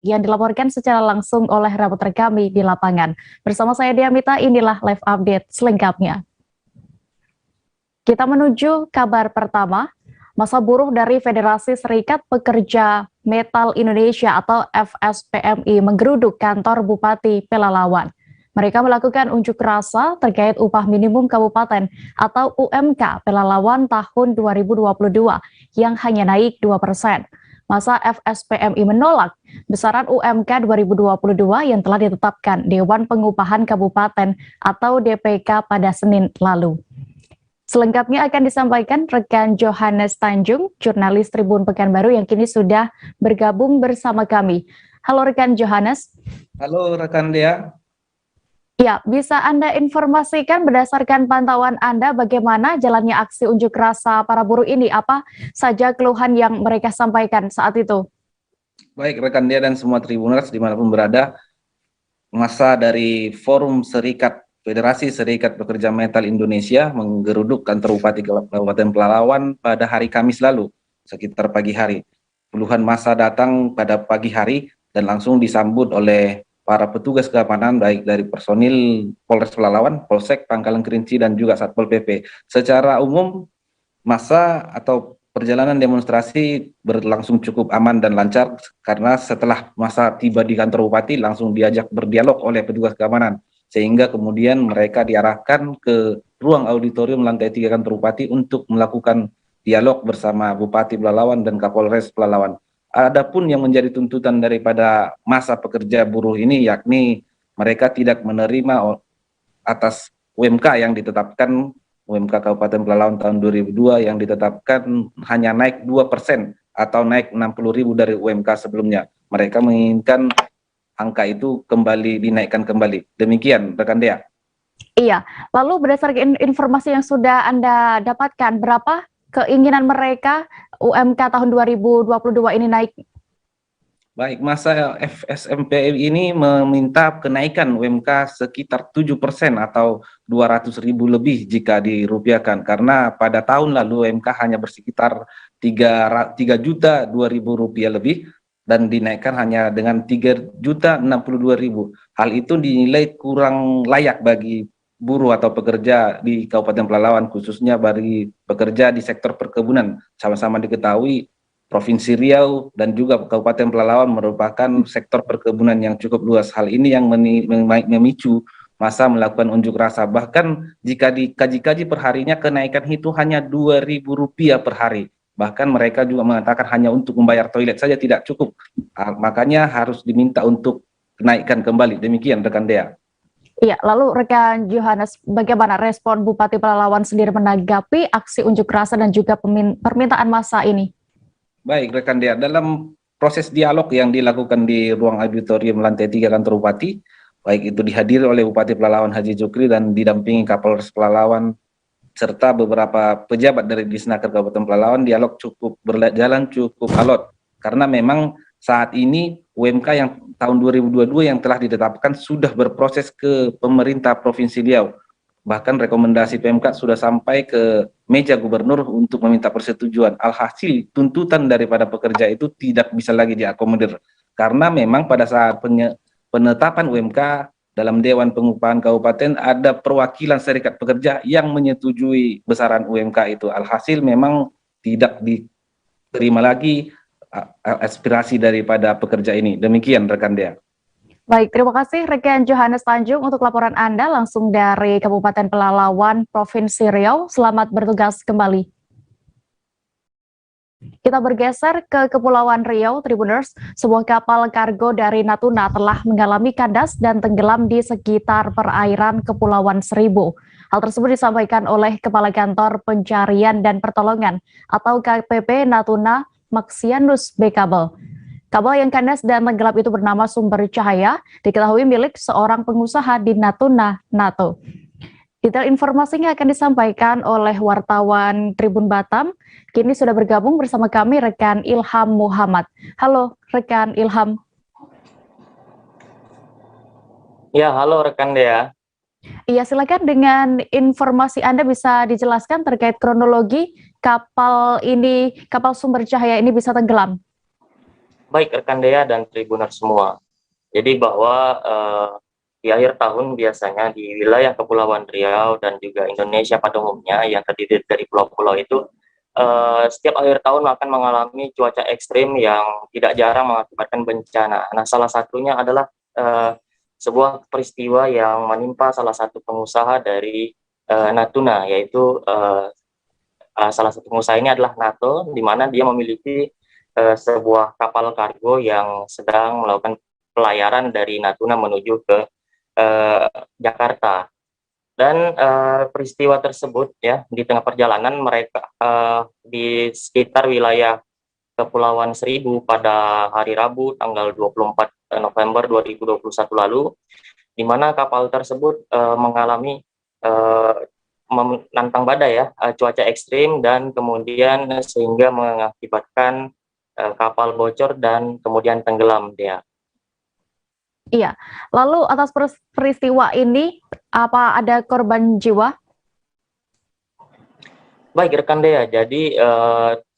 yang dilaporkan secara langsung oleh reporter kami di lapangan. Bersama saya Diamita, inilah live update selengkapnya. Kita menuju kabar pertama. Masa buruh dari Federasi Serikat Pekerja Metal Indonesia atau FSPMI menggeruduk kantor Bupati Pelalawan. Mereka melakukan unjuk rasa terkait upah minimum kabupaten atau UMK Pelalawan tahun 2022 yang hanya naik 2%. Masa FSPMI menolak besaran UMK 2022 yang telah ditetapkan Dewan Pengupahan Kabupaten atau DPK pada Senin lalu. Selengkapnya akan disampaikan rekan Johannes Tanjung, jurnalis Tribun Pekanbaru yang kini sudah bergabung bersama kami. Halo rekan Johannes. Halo rekan Dea. Ya, bisa Anda informasikan berdasarkan pantauan Anda bagaimana jalannya aksi unjuk rasa para buruh ini? Apa saja keluhan yang mereka sampaikan saat itu? Baik rekan Dea dan semua Tribuners dimanapun berada, masa dari Forum Federasi Serikat Pekerja Metal Indonesia menggeruduk kantor Bupati Kabupaten Pelalawan pada hari Kamis lalu, sekitar pagi hari. Puluhan massa datang pada pagi hari dan langsung disambut oleh para petugas keamanan baik dari personil Polres Pelalawan, Polsek, Pangkalan Kerinci, dan juga Satpol PP. Secara umum, massa atau perjalanan demonstrasi berlangsung cukup aman dan lancar karena setelah massa tiba di kantor Bupati langsung diajak berdialog oleh petugas keamanan. Sehingga kemudian mereka diarahkan ke ruang auditorium lantai 3 kantor Bupati untuk melakukan dialog bersama Bupati Pelalawan dan Kapolres Pelalawan. Adapun yang menjadi tuntutan daripada massa pekerja buruh ini yakni mereka tidak menerima atas UMK yang ditetapkan, UMK Kabupaten Pelalawan tahun 2002 yang ditetapkan hanya naik 2% atau naik 60.000 dari UMK sebelumnya. Mereka menginginkan angka itu kembali dinaikkan kembali. Demikian rekan Dea. Iya, lalu berdasarkan informasi yang sudah Anda dapatkan, berapa keinginan mereka UMK tahun 2022 ini naik? Baik, masa FSMPI ini meminta kenaikan UMK sekitar 7% atau 200.000 lebih jika dirupiahkan. Karena pada tahun lalu UMK hanya bersekitar 3.002.000 rupiah lebih dan dinaikkan hanya dengan 3.062.000. Hal itu dinilai kurang layak bagi buruh atau pekerja di Kabupaten Pelalawan, khususnya bagi pekerja di sektor perkebunan. Sama-sama diketahui Provinsi Riau dan juga Kabupaten Pelalawan merupakan sektor perkebunan yang cukup luas. Hal ini yang memicu massa melakukan unjuk rasa. Bahkan jika dikaji-kaji perharinya kenaikan itu hanya Rp2.000 per hari. Bahkan mereka juga mengatakan hanya untuk membayar toilet saja tidak cukup. Makanya harus diminta untuk kenaikan kembali. Demikian rekan Dea. Iya, lalu rekan Johannes, bagaimana respon Bupati Pelalawan sendiri menanggapi aksi unjuk rasa dan juga permintaan massa ini? Baik rekan Dea, dalam proses dialog yang dilakukan di ruang auditorium lantai 3 kantor Bupati, baik itu dihadiri oleh Bupati Pelalawan Haji Jukri dan didampingi Kapolres Pelalawan serta beberapa pejabat dari Disnaker Kabupaten Pelalawan, dialog cukup berjalan cukup alot karena memang saat ini UMK yang tahun 2022 yang telah ditetapkan sudah berproses ke pemerintah Provinsi Riau. Bahkan rekomendasi PMK sudah sampai ke meja gubernur untuk meminta persetujuan. Alhasil tuntutan daripada pekerja itu tidak bisa lagi diakomodir karena memang pada saat penetapan UMK dalam Dewan Pengupahan Kabupaten ada perwakilan serikat pekerja yang menyetujui besaran UMK itu. Alhasil memang tidak diterima lagi aspirasi daripada pekerja ini. Demikian rekan Dea. Baik, terima kasih rekan Johannes Tanjung untuk laporan Anda langsung dari Kabupaten Pelalawan, Provinsi Riau. Selamat bertugas kembali. Kita bergeser ke Kepulauan Riau, Tribuners. Sebuah kapal kargo dari Natuna telah mengalami kandas dan tenggelam di sekitar perairan Kepulauan Seribu. Hal tersebut disampaikan oleh Kepala Kantor Pencarian dan Pertolongan atau KPP Natuna, Maxianus B. Kabel. Kapal yang kandas dan tenggelam itu bernama Sumber Cahaya, diketahui milik seorang pengusaha di Natuna, NATO. Detail informasinya akan disampaikan oleh wartawan Tribun Batam. Kini sudah bergabung bersama kami rekan Ilham Muhammad. Halo rekan Ilham. Ya, halo rekan Dea. Iya, silakan dengan informasi Anda bisa dijelaskan terkait kronologi kapal Sumber Cahaya ini bisa tenggelam. Baik rekan Dea dan Tribuner semua. Jadi bahwa di akhir tahun biasanya di wilayah Kepulauan Riau dan juga Indonesia pada umumnya yang terdiri dari pulau-pulau itu setiap akhir tahun akan mengalami cuaca ekstrim yang tidak jarang mengakibatkan bencana. Nah, salah satunya adalah sebuah peristiwa yang menimpa salah satu pengusaha dari Natuna, yaitu salah satu pengusaha ini adalah NATO, di mana dia memiliki sebuah kapal kargo yang sedang melakukan pelayaran dari Natuna menuju ke Jakarta. Dan peristiwa tersebut ya di tengah perjalanan mereka di sekitar wilayah Kepulauan Seribu pada hari Rabu tanggal 24 November 2021 lalu, di mana kapal tersebut mengalami menantang badai ya, cuaca ekstrim, dan kemudian sehingga mengakibatkan kapal bocor dan kemudian tenggelam dia. Iya, lalu atas peristiwa ini, apa ada korban jiwa? Baik rekan Dea, jadi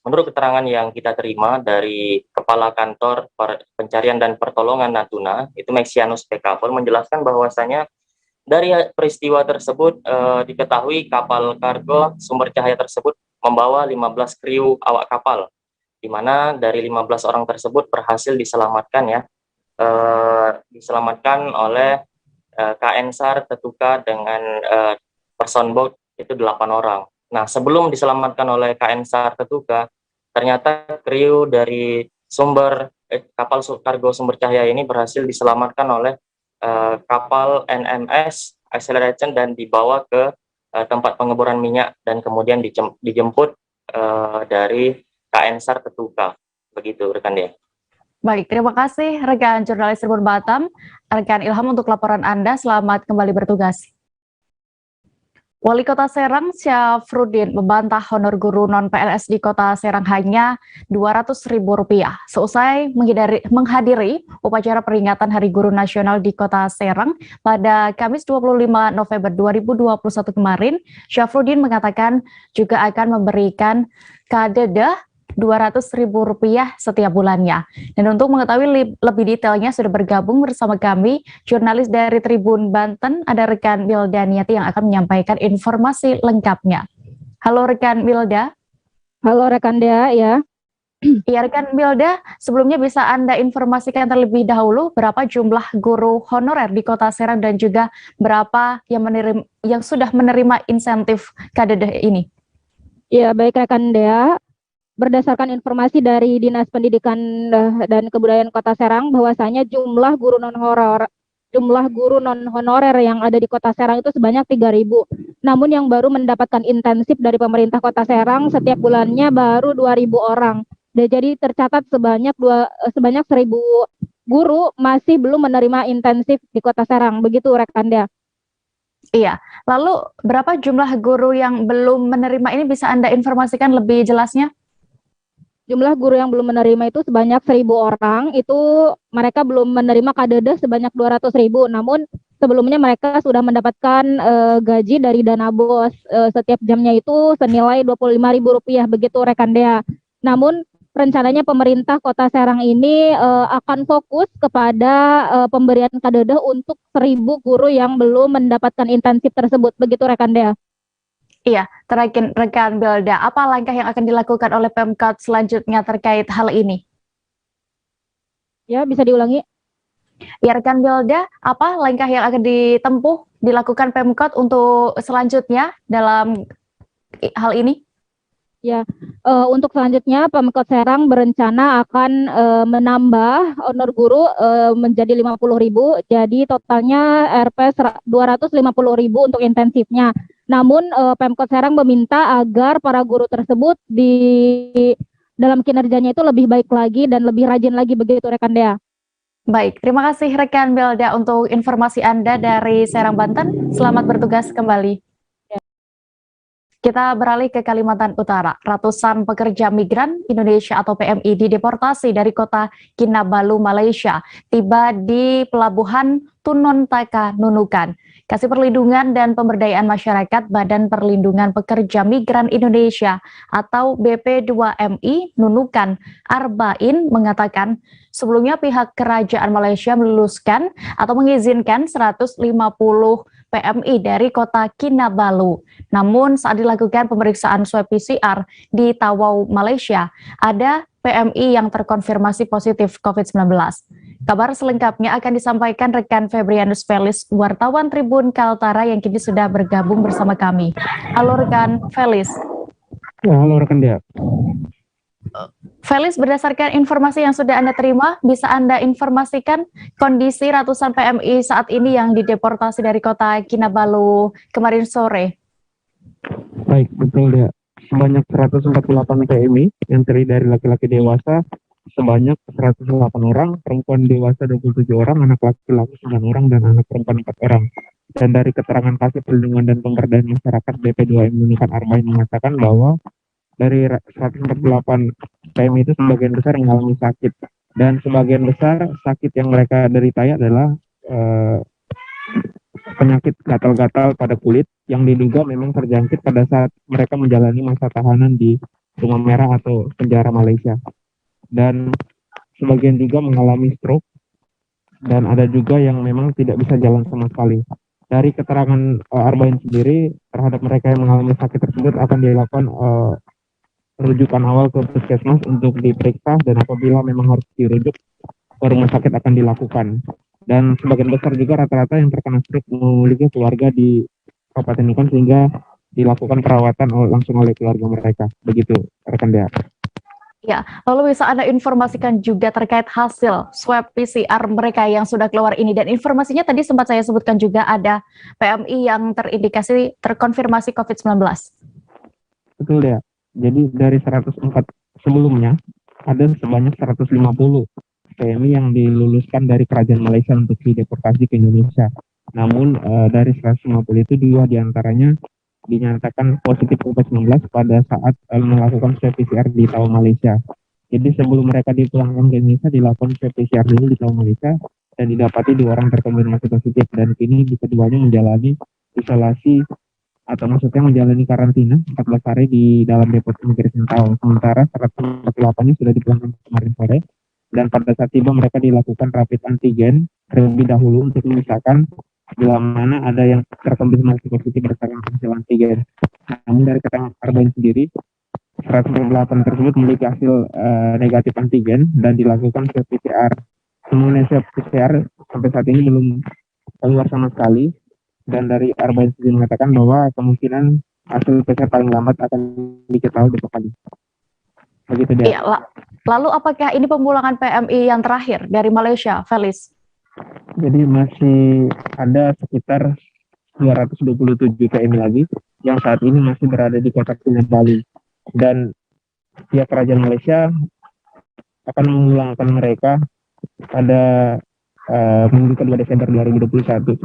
menurut keterangan yang kita terima dari Kepala Kantor Pencarian dan Pertolongan Natuna, itu Maxianus Pekavol, menjelaskan bahwasanya dari peristiwa tersebut diketahui kapal kargo sumber cahaya tersebut membawa 15 kru awak kapal, di mana dari 15 orang tersebut berhasil diselamatkan ya. Diselamatkan oleh KN SAR Tetuka dengan person boat itu 8 orang. Nah, sebelum diselamatkan oleh KN SAR Tetuka, ternyata kru dari kapal kargo sumber cahaya ini berhasil diselamatkan oleh kapal NMS Acceleration dan dibawa ke tempat pengeboran minyak dan kemudian dijemput dari KN SAR Tetuka. Begitu rekan dia. Baik, terima kasih rekan jurnalis Tribun Batam, rekan Ilham untuk laporan Anda. Selamat kembali bertugas. Wali Kota Serang, Syafruddin, membantah honor guru non-PNS di Kota Serang hanya Rp200.000 seusai menghadiri upacara peringatan Hari Guru Nasional di Kota Serang pada Kamis 25 November 2021 kemarin. Syafruddin mengatakan juga akan memberikan kadedah Rp200.000 setiap bulannya. Dan untuk mengetahui lebih detailnya sudah bergabung bersama kami jurnalis dari Tribun Banten, ada rekan Milda Niati yang akan menyampaikan informasi lengkapnya. Halo rekan Milda. Halo rekan Dea ya. Ya rekan Milda, sebelumnya bisa Anda informasikan terlebih dahulu berapa jumlah guru honorer di Kota Serang dan juga berapa yang sudah menerima insentif kadedah ini? Ya, baik rekan Dea. Berdasarkan informasi dari Dinas Pendidikan dan Kebudayaan Kota Serang, bahwasanya jumlah guru non honorer yang ada di Kota Serang itu sebanyak 3.000. Namun yang baru mendapatkan intensif dari pemerintah Kota Serang setiap bulannya baru 2.000 orang. Dan jadi tercatat sebanyak 1.000 guru masih belum menerima intensif di Kota Serang. Begitu rekan Dea. Iya, lalu berapa jumlah guru yang belum menerima ini, bisa Anda informasikan lebih jelasnya? Jumlah guru yang belum menerima itu sebanyak 1.000 orang, itu mereka belum menerima kadedah sebanyak 200.000. Namun sebelumnya mereka sudah mendapatkan gaji dari dana bos, setiap jamnya itu senilai Rp25.000, begitu rekan Dea. Namun rencananya pemerintah Kota Serang ini akan fokus kepada pemberian kadedah untuk 1.000 guru yang belum mendapatkan intensif tersebut, begitu rekan Dea. Iya, terakhir rekan Belda, apa langkah yang akan dilakukan oleh Pemkot selanjutnya terkait hal ini? Ya, bisa diulangi? Ya, rekan Belda, apa langkah yang akan dilakukan Pemkot untuk selanjutnya dalam hal ini? Ya, untuk selanjutnya Pemkot Serang berencana akan menambah honor guru menjadi 50.000, jadi totalnya Rp 250.000 untuk intensifnya. Namun Pemkot Serang meminta agar para guru tersebut dalam kinerjanya itu lebih baik lagi dan lebih rajin lagi, begitu rekan Dea. Baik, terima kasih rekan Belda untuk informasi Anda dari Serang, Banten. Selamat bertugas kembali. Kita beralih ke Kalimantan Utara. Ratusan pekerja migran Indonesia atau PMI dideportasi dari kota Kinabalu, Malaysia, tiba di Pelabuhan Tunontaka, Nunukan. Kasih Perlindungan dan Pemberdayaan Masyarakat Badan Perlindungan Pekerja Migran Indonesia atau BP2MI Nunukan Arbain mengatakan sebelumnya pihak kerajaan Malaysia meluluskan atau mengizinkan 150 PMI dari kota Kinabalu. Namun saat dilakukan pemeriksaan swab PCR di Tawau, Malaysia, ada PMI yang terkonfirmasi positif COVID-19. Kabar selengkapnya akan disampaikan rekan Febrianus Felis, wartawan Tribun Kaltara yang kini sudah bergabung bersama kami. Halo rekan Felis. Ya, halo rekan dia. Felis, berdasarkan informasi yang sudah Anda terima, bisa Anda informasikan kondisi ratusan PMI saat ini yang dideportasi dari kota Kinabalu kemarin sore? Baik, betul dia. Sebanyak 148 PMI yang terdiri dari laki-laki dewasa sebanyak 108 orang, perempuan dewasa 27 orang, anak laki-laki 9 orang, dan anak perempuan 4 orang. Dan dari keterangan Kasih Perlindungan dan Pemberdayaan Masyarakat BP2M Nunukan Arbain mengatakan bahwa dari 148 PMI itu sebagian besar mengalami sakit, dan sebagian besar sakit yang mereka derita adalah penyakit gatal-gatal pada kulit yang diduga memang terjangkit pada saat mereka menjalani masa tahanan di Rumah Merah atau penjara Malaysia. Dan sebagian juga mengalami stroke, dan ada juga yang memang tidak bisa jalan sama sekali. Dari keterangan Arbain sendiri, terhadap mereka yang mengalami sakit tersebut akan dilakukan rujukan awal ke puskesmas untuk diperiksa, dan apabila memang harus dirujuk ke rumah sakit akan dilakukan. Dan sebagian besar juga rata-rata yang terkena stroke memiliki keluarga di Kabupaten Nunukan sehingga dilakukan perawatan langsung oleh keluarga mereka. Begitu rekan dia. Ya, lalu bisa Anda informasikan juga terkait hasil swab PCR mereka yang sudah keluar ini, dan informasinya tadi sempat saya sebutkan juga ada PMI yang terindikasi terkonfirmasi COVID-19. Betul ya. Jadi dari 104 sebelumnya ada sebanyak 150 PMI yang diluluskan dari kerajaan Malaysia untuk dideportasi ke Indonesia. Namun dari 150 itu 2 diantaranya dinyatakan positif COVID-19 pada saat melakukan swab PCR di Tawau, Malaysia. Jadi sebelum mereka dipulangkan ke Indonesia dilakukan swab PCR dulu di Tawau, Malaysia, dan didapati 2 orang terkonfirmasi positif, dan kini keduanya menjalani isolasi atau maksudnya menjalani karantina 14 hari di dalam depo imigrasi Tawau. Sementara 148-nya sudah dipulangkan kemarin sore, dan pada saat tiba mereka dilakukan rapid antigen terlebih dahulu untuk memisahkan bila mana ada yang terkonfirmasi positif berdasarkan hasil antigen. Namun dari keterangan Arbain sendiri, 148 tersebut memiliki hasil negatif antigen dan dilakukan swab PCR. Semuanya swab PCR sampai saat ini belum keluar sama sekali, dan dari Arbain sendiri mengatakan bahwa kemungkinan hasil PCR paling lambat akan diketahui besok pagi. Begitu dia. Ya, lalu apakah ini pemulangan PMI yang terakhir dari Malaysia, Felis? Jadi masih ada sekitar 227 PMI lagi yang saat ini masih berada di kota Kinabalu, dan pihak kerajaan Malaysia akan memulangkan mereka pada minggu ke-2 Desember 2021,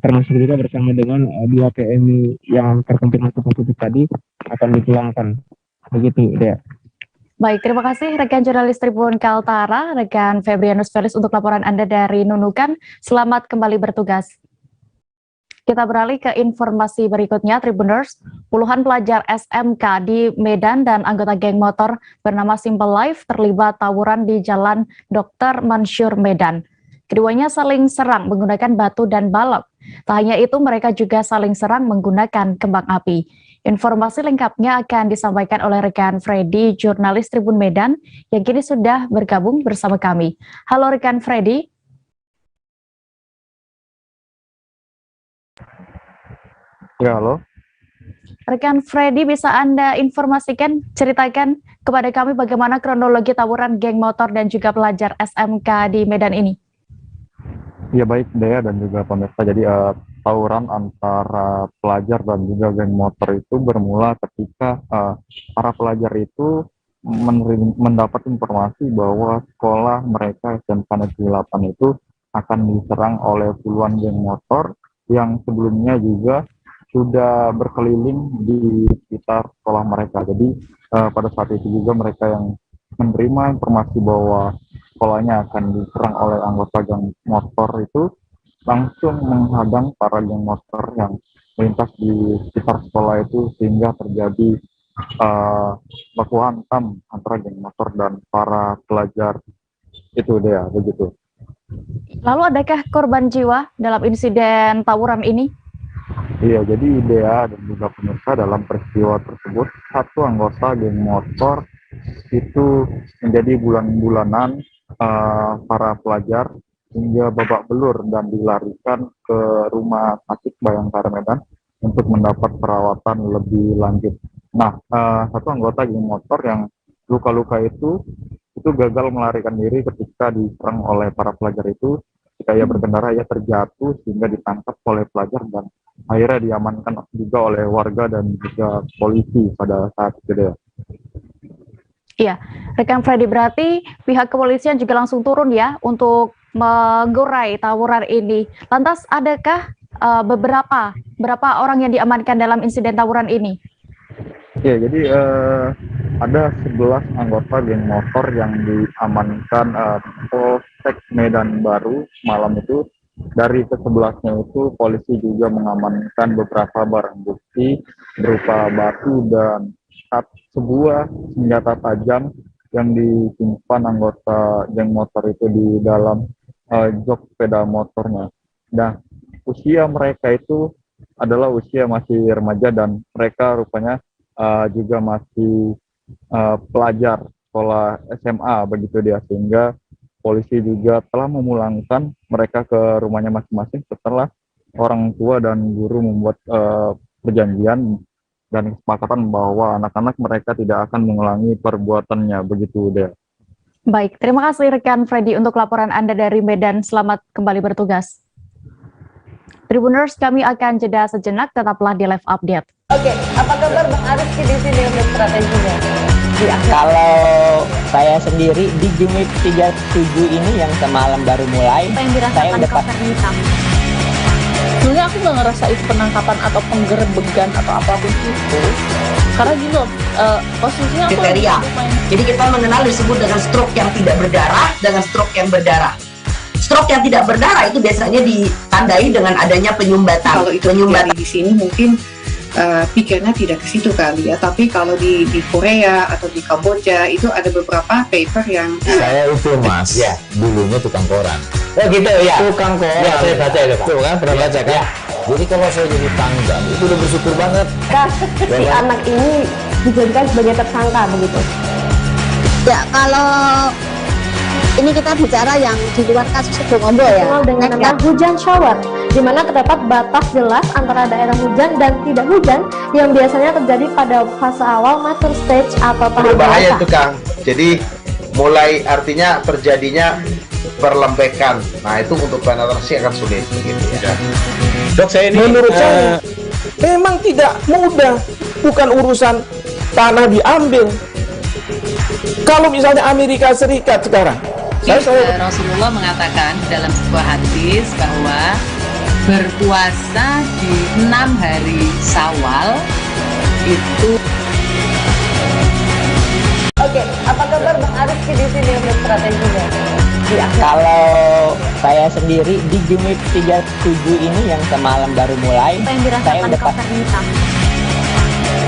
termasuk juga bersama dengan 2 PMI yang terkonfirmasi positif tadi akan dipulangkan. Begitu dia. Baik, terima kasih rekan jurnalis Tribun Kaltara, rekan Febrianus Felis untuk laporan Anda dari Nunukan. Selamat kembali bertugas. Kita beralih ke informasi berikutnya, Tribuners. Puluhan pelajar SMK di Medan dan anggota geng motor bernama Simple Life terlibat tawuran di Jalan Dr. Mansur, Medan. Keduanya saling serang menggunakan batu dan balok. Tak hanya itu, mereka juga saling serang menggunakan kembang api. Informasi lengkapnya akan disampaikan oleh rekan Freddy, jurnalis Tribun Medan, yang kini sudah bergabung bersama kami. Halo rekan Freddy. Ya, halo. Rekan Freddy, bisa Anda informasikan, ceritakan kepada kami bagaimana kronologi tawuran geng motor dan juga pelajar SMK di Medan ini? Ya, baik Dea dan juga pemirsa. Jadi tawuran antara pelajar dan juga geng motor itu bermula ketika para pelajar itu mendapat informasi bahwa sekolah mereka SMK Negeri 8 itu akan diserang oleh puluhan geng motor yang sebelumnya juga sudah berkeliling di sekitar sekolah mereka. Jadi pada saat itu juga mereka yang menerima informasi bahwa sekolahnya akan diserang oleh anggota geng motor itu langsung menghadang para geng motor yang melintas di sekitar sekolah itu, sehingga terjadi baku hantam antara geng motor dan para pelajar itu dia begitu. Lalu adakah korban jiwa dalam insiden tawuran ini? Iya, jadi Dea dan juga pemirsa, dalam peristiwa tersebut satu anggota geng motor itu menjadi bulan-bulanan para pelajar hingga babak belur dan dilarikan ke rumah sakit Bayangkara Medan untuk mendapat perawatan lebih lanjut. Nah, satu anggota geng motor yang luka-luka itu gagal melarikan diri ketika diserang oleh para pelajar itu. Ketika ia berkendara, ia terjatuh sehingga ditangkap oleh pelajar dan akhirnya diamankan juga oleh warga dan juga polisi pada saat itu. Iya, rekan Freddy, berarti pihak kepolisian juga langsung turun ya untuk mengurai tawuran ini. Lantas adakah berapa orang yang diamankan dalam insiden tawuran ini? Ya, jadi ada 11 anggota geng motor yang diamankan Polsek Medan Baru malam itu. Dari ke-11-nya itu polisi juga mengamankan beberapa barang bukti berupa batu dan sebuah senjata tajam yang disimpan anggota geng motor itu di dalam jok sepeda motornya. Nah, usia mereka itu adalah usia masih remaja dan mereka rupanya juga masih pelajar sekolah SMA begitu dia, sehingga polisi juga telah memulangkan mereka ke rumahnya masing-masing setelah orang tua dan guru membuat perjanjian dan kesepakatan bahwa anak-anak mereka tidak akan mengulangi perbuatannya begitu dia. Baik, terima kasih rekan Freddy untuk laporan Anda dari Medan. Selamat kembali bertugas. Tribuners, kami akan jeda sejenak, tetaplah di Live Update. Oke, apa kabar Bang Arif di sini untuk strateginya? Kalau saya sendiri di Jumit 37 ini yang semalam baru mulai, Apa yang saya dirasakan udah Kak Fernita? Sebenarnya aku nggak ngerasa itu penangkapan atau penggerebegan atau apapun itu, karena gini loh, posisinya aku Kriteria. Jadi kita mengenal disebut dengan stroke yang tidak berdarah dengan stroke yang berdarah. Stroke yang tidak berdarah itu biasanya ditandai dengan adanya penyumbatan. Kalau itu penyumbatan di sini mungkin pikirnya tidak ke situ kali ya, tapi kalau di Korea atau di Kamboja itu ada beberapa paper yang saya itu mas, ya dulunya tukang koran. Oh gitu ya. Tukang koran. Ya, saya baca itu Pak. Tuh kan pernah baca kan? Ya. Jadi kalau saya jadi tanggal itu udah bersyukur banget. Si anak ini dijadikan sebagai tersangka begitu. Ya, kalau ini kita bicara yang di luar kasus Sibolombo ya. Dengan nama hujan shower, di mana terdapat batas jelas antara daerah hujan dan tidak hujan yang biasanya terjadi pada fase awal mature stage atau tahap berbahaya itu Kang. Jadi mulai artinya terjadinya perlembekan. Nah itu untuk penetrasi akan sulit gitu ya. Dok, saya ini menurut saya memang tidak mudah, bukan urusan tanah diambil. Kalau misalnya Amerika Serikat sekarang, Rasulullah mengatakan dalam sebuah hadis bahwa berpuasa di 6 hari Syawal itu. Oke, apa kabar Bang Arif di sini untuk strateginya? Kalau saya sendiri di Jumit 37 ini yang semalam baru mulai, Apa yang saya dirasakan udah Kak Fernita?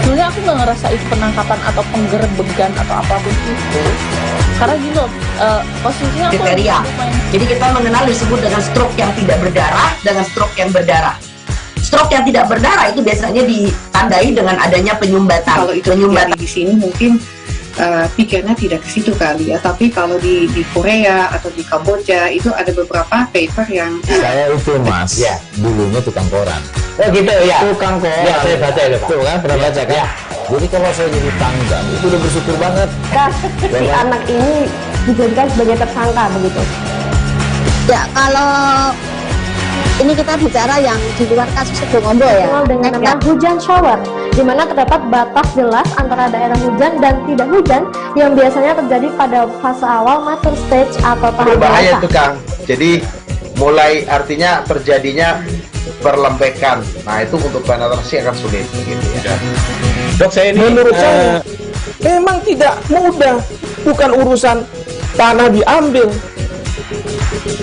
Sebenarnya aku nggak ngerasa itu penangkapan atau penggerebegan atau apapun itu, karena gini loh, posisinya aku Kriteria. Jadi kita mengenal disebut dengan stroke yang tidak berdarah dengan stroke yang berdarah. Stroke yang tidak berdarah itu biasanya ditandai dengan adanya penyumbatan. kalau itu penyumbatan di sini mungkin pikirnya tidak ke situ kali ya, tapi kalau di Korea atau di Kamboja itu ada beberapa paper yang saya itu mas, ya dulunya tukang koran. Oh gitu ya. Tukang koran. Ya, saya baca itu Pak. Tuh kan pernah baca kan? Ya. Jadi kalau saya jadi tanggal itu udah bersyukur banget. si anak ini dijadikan sebagai tersangka begitu. Ya, kalau ini kita bicara yang di luar kasus Sibolombo ya. Dengan nama hujan shower, di mana terdapat batas jelas antara daerah hujan dan tidak hujan yang biasanya terjadi pada fase awal mature stage atau tahap Berbahaya dewasa. itu Kang. Jadi mulai artinya terjadinya perlembekan. Nah, itu untuk penetrasi akan sulit gitu ya. Dok, saya ini menurut saya memang tidak mudah, bukan urusan tanah diambil.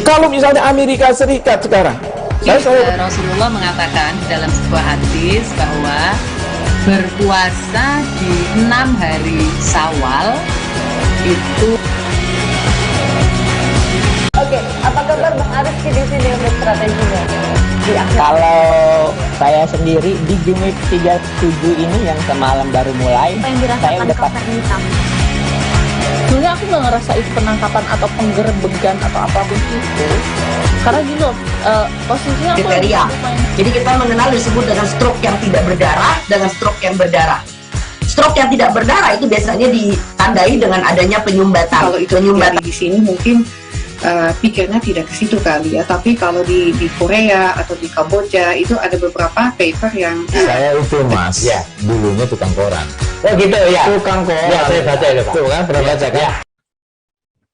Kalau misalnya Amerika Serikat sekarang, Rasulullah mengatakan dalam sebuah hadis bahwa berpuasa di 6 hari Syawal itu. Oke, apa kabar Bang Arif di sini untuk strateginya? Kalau saya sendiri di Jumit 37 ini yang semalam baru mulai, Apa yang saya dirasakan udah pas. Kopernita? Sebenarnya aku nggak ngerasa itu penangkapan atau penggerbegan atau apapun itu, karena gini loh, posisinya aku lagi Kriteria. main. Jadi kita mengenal disebut dengan stroke yang tidak berdarah dengan stroke yang berdarah. Stroke yang tidak berdarah itu biasanya ditandai dengan adanya penyumbatan. Kalau itu terjadi di sini mungkin pikirnya tidak ke situ kali ya, tapi kalau di Korea atau di Kamboja itu ada beberapa paper yang Saya itu mas, ya dulunya tukang koran. Oh gitu ya. Tukang koran. Ya saya baca ya Pak. Tuh kan pernah baca kan?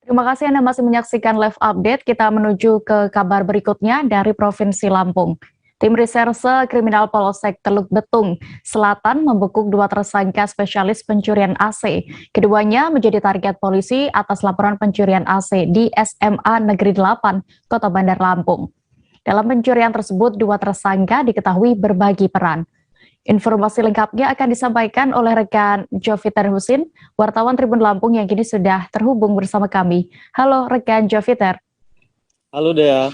Terima kasih Anda masih menyaksikan live update. Kita menuju ke kabar berikutnya dari Provinsi Lampung. Tim Reserse Kriminal Polsek Teluk Betung Selatan membekuk 2 tersangka spesialis pencurian AC. Keduanya menjadi target polisi atas laporan pencurian AC di SMA Negeri 8, Kota Bandar Lampung. Dalam pencurian tersebut, 2 tersangka diketahui berbagi peran. Informasi lengkapnya akan disampaikan oleh rekan Joviter Husin, wartawan Tribun Lampung yang kini sudah terhubung bersama kami. Halo rekan Joviter. Halo Dea.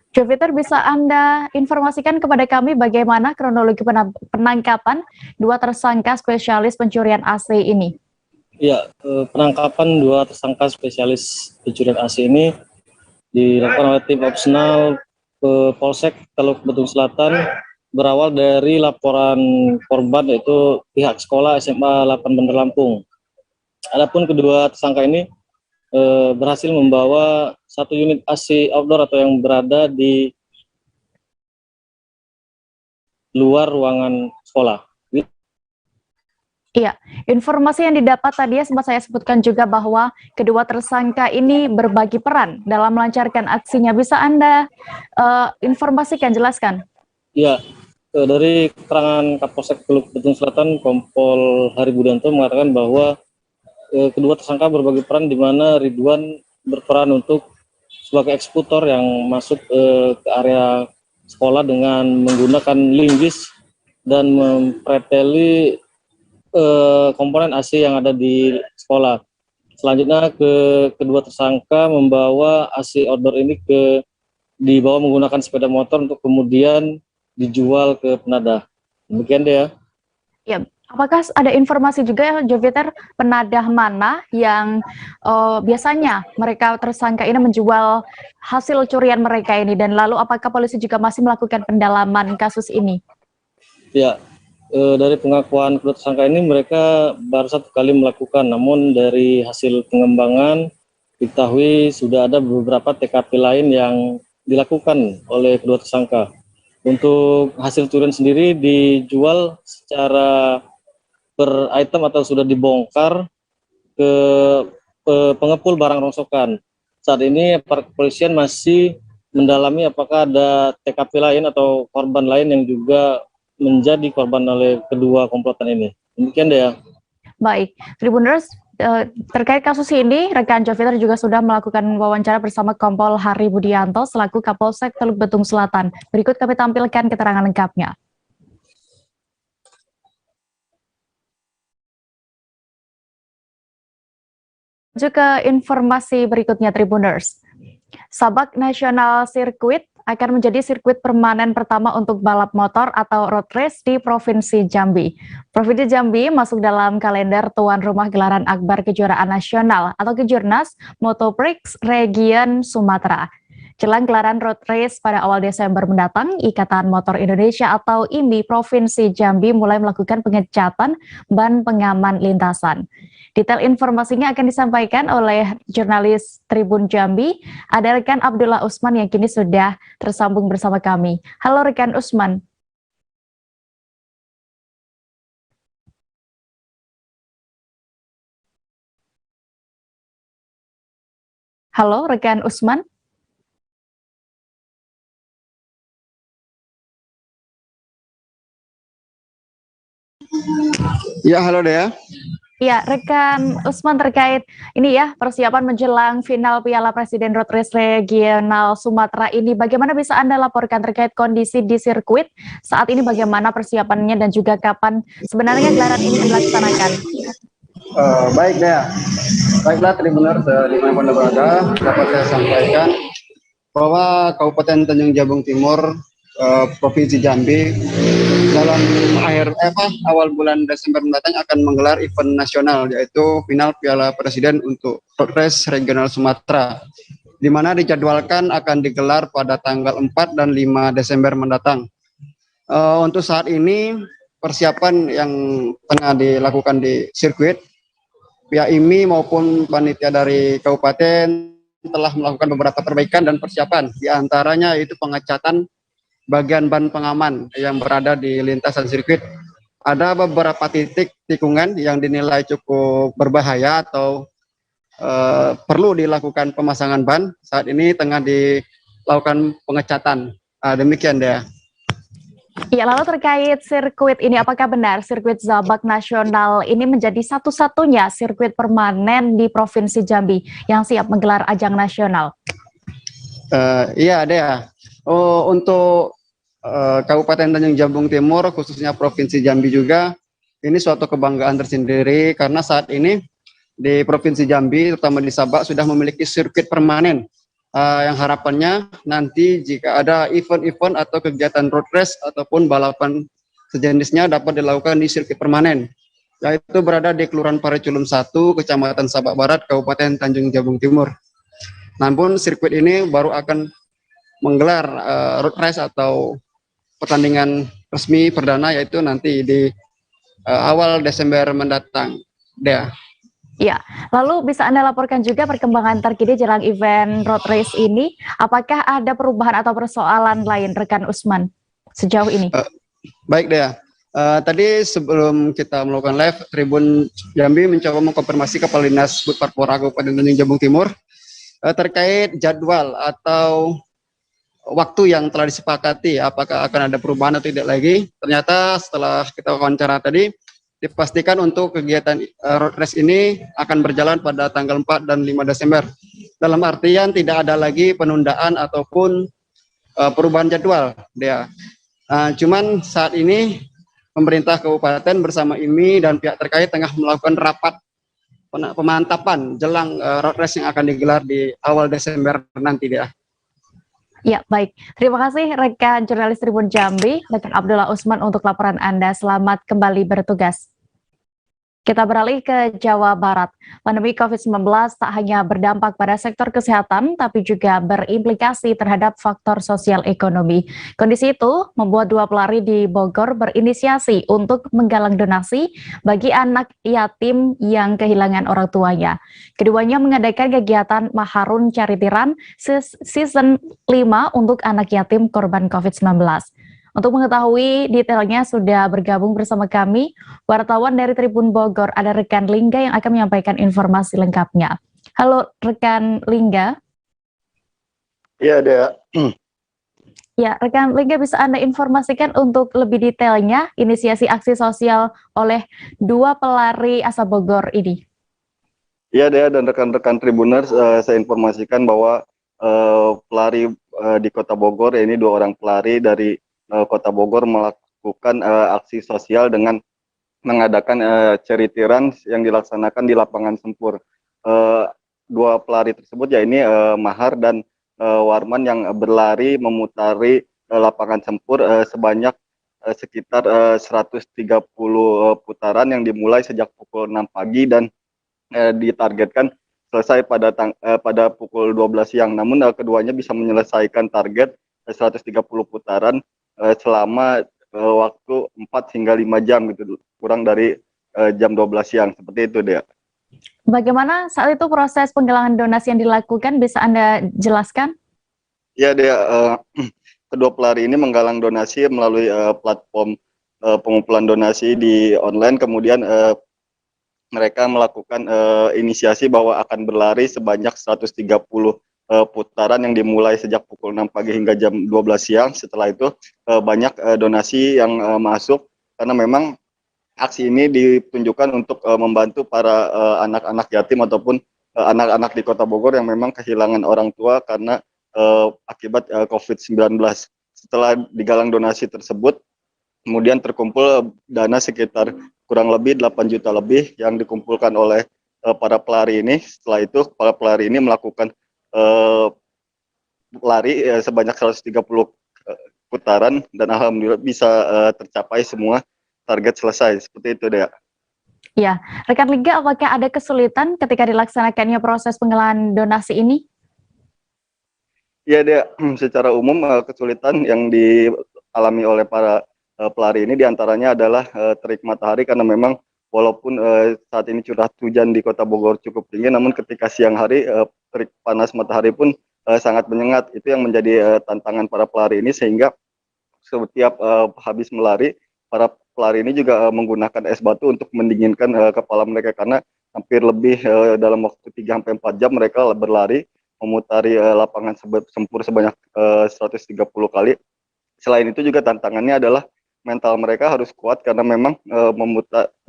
Joviter, bisa Anda informasikan kepada kami bagaimana kronologi penangkapan 2 tersangka spesialis pencurian AC ini? Ya, penangkapan 2 tersangka spesialis pencurian AC ini dilakukan oleh tim opsional Polsek Teluk Betung Selatan berawal dari laporan korban yaitu pihak sekolah SMA 8 Bandar Lampung. Adapun kedua tersangka ini berhasil membawa 1 unit AC outdoor atau yang berada di luar ruangan sekolah. Iya, informasi yang didapat tadi sempat saya sebutkan juga bahwa kedua tersangka ini berbagi peran dalam melancarkan aksinya. Bisa Anda informasikan, jelaskan? Ya, dari keterangan Kapolsek Teluk Betung Selatan, Kompol Hari Budianto mengatakan bahwa kedua tersangka berbagi peran di mana Ridwan berperan untuk sebagai eksekutor yang masuk ke area sekolah dengan menggunakan linggis dan mempreteli komponen AC yang ada di sekolah. Selanjutnya kedua tersangka membawa AC outdoor ini dibawa menggunakan sepeda motor untuk kemudian dijual ke penadah. Demikian deh ya. Ya, apakah ada informasi juga Joviter penadah mana yang biasanya mereka tersangka ini menjual hasil curian mereka ini, dan lalu apakah polisi juga masih melakukan pendalaman kasus ini? Ya, dari pengakuan kedua tersangka ini mereka baru 1 kali melakukan, namun dari hasil pengembangan diketahui sudah ada beberapa TKP lain yang dilakukan oleh kedua tersangka. Untuk hasil curian sendiri dijual secara per item atau sudah dibongkar ke pengepul barang rongsokan. Saat ini kepolisian masih mendalami apakah ada TKP lain atau korban lain yang juga menjadi korban oleh kedua komplotan ini. Demikian deh ya. Baik, Tribuners, terkait kasus ini, rekan Joviter juga sudah melakukan wawancara bersama Kompol Hari Budianto selaku Kapolsek Teluk Betung Selatan. Berikut kami tampilkan keterangan lengkapnya. Juga informasi berikutnya, Tribuners. Sabak National Circuit akan menjadi sirkuit permanen pertama untuk balap motor atau road race di Provinsi Jambi. Provinsi Jambi masuk dalam kalender tuan rumah gelaran akbar kejuaraan nasional atau Kejurnas Motoprix Region Sumatera. Jelang gelaran road race pada awal Desember mendatang, Ikatan Motor Indonesia atau IMI Provinsi Jambi mulai melakukan pengecatan ban pengaman lintasan. Detail informasinya akan disampaikan oleh jurnalis Tribun Jambi, ada rekan Abdullah Usman yang kini sudah tersambung bersama kami. Halo rekan Usman. Halo rekan Usman. Ya, halo Dea. Ya, rekan Usman terkait ini ya persiapan menjelang final Piala Presiden Road Race Regional Sumatera ini, bagaimana bisa Anda laporkan terkait kondisi di sirkuit saat ini, bagaimana persiapannya dan juga kapan sebenarnya gelaran ini dilaksanakan? Baik Dea, baiklah Tribuners dimanapun Anda berada, dapat saya sampaikan bahwa Kabupaten Tanjung Jabung Timur, Provinsi Jambi dalam awal bulan Desember mendatang akan menggelar event nasional, yaitu final Piala Presiden untuk Road Race Regional Sumatera, di mana dijadwalkan akan digelar pada tanggal 4 dan 5 Desember mendatang. Untuk saat ini persiapan yang tengah dilakukan di sirkuit, pihak IMI maupun panitia dari kabupaten telah melakukan beberapa perbaikan dan persiapan, diantaranya itu pengecatan bagian ban pengaman yang berada di lintasan sirkuit. Ada beberapa titik tikungan yang dinilai cukup berbahaya atau perlu dilakukan pemasangan ban. Saat ini tengah dilakukan pengecatan. Demikian Dea. Ya, lalu terkait sirkuit ini, apakah benar sirkuit Zabak Nasional ini menjadi satu-satunya sirkuit permanen di Provinsi Jambi yang siap menggelar ajang nasional? Iya Dea. Untuk Kabupaten Tanjung Jabung Timur, khususnya Provinsi Jambi juga, ini suatu kebanggaan tersendiri karena saat ini di Provinsi Jambi, terutama di Sabak, sudah memiliki sirkuit permanen. Yang harapannya nanti jika ada event-event atau kegiatan road race ataupun balapan sejenisnya dapat dilakukan di sirkuit permanen, yaitu berada di Kelurahan Pareculum 1, Kecamatan Sabak Barat, Kabupaten Tanjung Jabung Timur. Namun sirkuit ini baru akan menggelar road race atau pertandingan resmi perdana, yaitu nanti di awal Desember mendatang. Dea. Ya, lalu bisa Anda laporkan juga perkembangan terkini jelang event road race ini, apakah ada perubahan atau persoalan lain rekan Usman sejauh ini? Baik Dea, tadi sebelum kita melakukan live, Tribun Jambi mencoba mengkonfirmasi Kepala Dinas Butparpora Kabupaten Tanjung Jabung Timur terkait jadwal atau waktu yang telah disepakati, apakah akan ada perubahan atau tidak lagi. Ternyata setelah kita wawancara tadi, dipastikan untuk kegiatan road race ini akan berjalan pada tanggal 4 dan 5 Desember. Dalam artian tidak ada lagi penundaan ataupun perubahan jadwal. Cuman saat ini pemerintah kabupaten bersama IMI dan pihak terkait tengah melakukan rapat pemantapan jelang road race yang akan digelar di awal Desember nanti Dea. Ya, baik. Terima kasih rekan jurnalis Tribun Jambi, rekan Abdullah Usman untuk laporan Anda. Selamat kembali bertugas. Kita beralih ke Jawa Barat. Pandemi COVID-19 tak hanya berdampak pada sektor kesehatan, tapi juga berimplikasi terhadap faktor sosial ekonomi. Kondisi itu membuat dua pelari di Bogor berinisiasi untuk menggalang donasi bagi anak yatim yang kehilangan orang tuanya. Keduanya mengadakan kegiatan Maharun Charity Run Season 5 untuk anak yatim korban COVID-19. Untuk mengetahui detailnya sudah bergabung bersama kami wartawan dari Tribun Bogor, ada rekan Lingga yang akan menyampaikan informasi lengkapnya. Halo rekan Lingga. Iya Dea. Ya, rekan Lingga, bisa Anda informasikan untuk lebih detailnya inisiasi aksi sosial oleh dua pelari asal Bogor ini? Iya Dea dan rekan-rekan Tribuners, saya informasikan bahwa pelari di Kota Bogor, ini dua orang pelari dari Kota Bogor melakukan aksi sosial dengan mengadakan charity run yang dilaksanakan di lapangan Sempur. Dua pelari tersebut yakni Mahar dan Warman yang berlari memutari lapangan Sempur sebanyak sekitar 130 putaran yang dimulai sejak pukul 6 pagi dan ditargetkan selesai pada pukul 12 siang. Namun keduanya bisa menyelesaikan target 130 putaran selama waktu 4 hingga 5 jam gitu, kurang dari jam 12 siang, seperti itu Dea. Bagaimana saat itu proses penggalangan donasi yang dilakukan, bisa Anda jelaskan? Ya Dea, kedua pelari ini menggalang donasi melalui platform pengumpulan donasi di online, kemudian mereka melakukan inisiasi bahwa akan berlari sebanyak 130 putaran yang dimulai sejak pukul 6 pagi hingga jam 12 siang. Setelah itu banyak donasi yang masuk karena memang aksi ini ditunjukkan untuk membantu para anak-anak yatim ataupun anak-anak di Kota Bogor yang memang kehilangan orang tua karena akibat COVID-19. Setelah digalang donasi tersebut, kemudian terkumpul dana sekitar kurang lebih 8 juta lebih yang dikumpulkan oleh para pelari ini. Setelah itu para pelari ini melakukan lari sebanyak 130 putaran dan alhamdulillah bisa tercapai semua target selesai. Seperti itu, Dea. Ya, rekan Liga, apakah ada kesulitan ketika dilaksanakannya proses penggalangan donasi ini? Ya, Dea, secara umum kesulitan yang dialami oleh para pelari ini diantaranya adalah terik matahari, karena memang walaupun saat ini curah hujan di Kota Bogor cukup tinggi, namun ketika siang hari terik panas matahari pun sangat menyengat. Itu yang menjadi tantangan para pelari ini, sehingga setiap habis melari, para pelari ini juga menggunakan es batu untuk mendinginkan kepala mereka, karena hampir lebih dalam waktu 3-4 jam mereka berlari memutari lapangan sempur sebanyak 130 kali. Selain itu juga tantangannya adalah mental mereka harus kuat, karena memang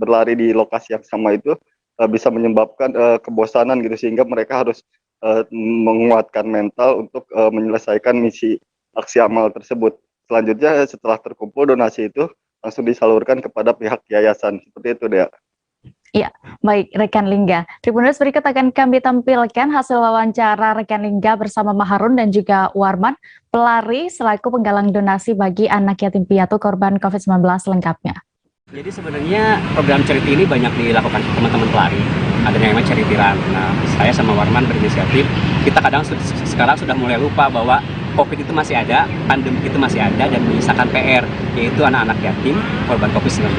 berlari di lokasi yang sama itu bisa menyebabkan kebosanan gitu, sehingga mereka harus menguatkan mental untuk menyelesaikan misi aksi amal tersebut. Selanjutnya setelah terkumpul donasi itu langsung disalurkan kepada pihak yayasan. Seperti itu, Dea. Ya, baik rekan Lingga. Tribuners, berikut akan kami tampilkan hasil wawancara rekan Lingga bersama Maharun dan juga Warman, pelari selaku penggalang donasi bagi anak yatim piatu korban COVID-19 lengkapnya. Jadi sebenarnya program charity ini banyak dilakukan teman-teman pelari. Ada yang memang charity run. Nah, saya sama Warman berinisiatif. Kita kadang sekarang sudah mulai lupa bahwa COVID itu masih ada, pandemi itu masih ada, dan menyisakan PR, yaitu anak-anak yatim korban COVID-19.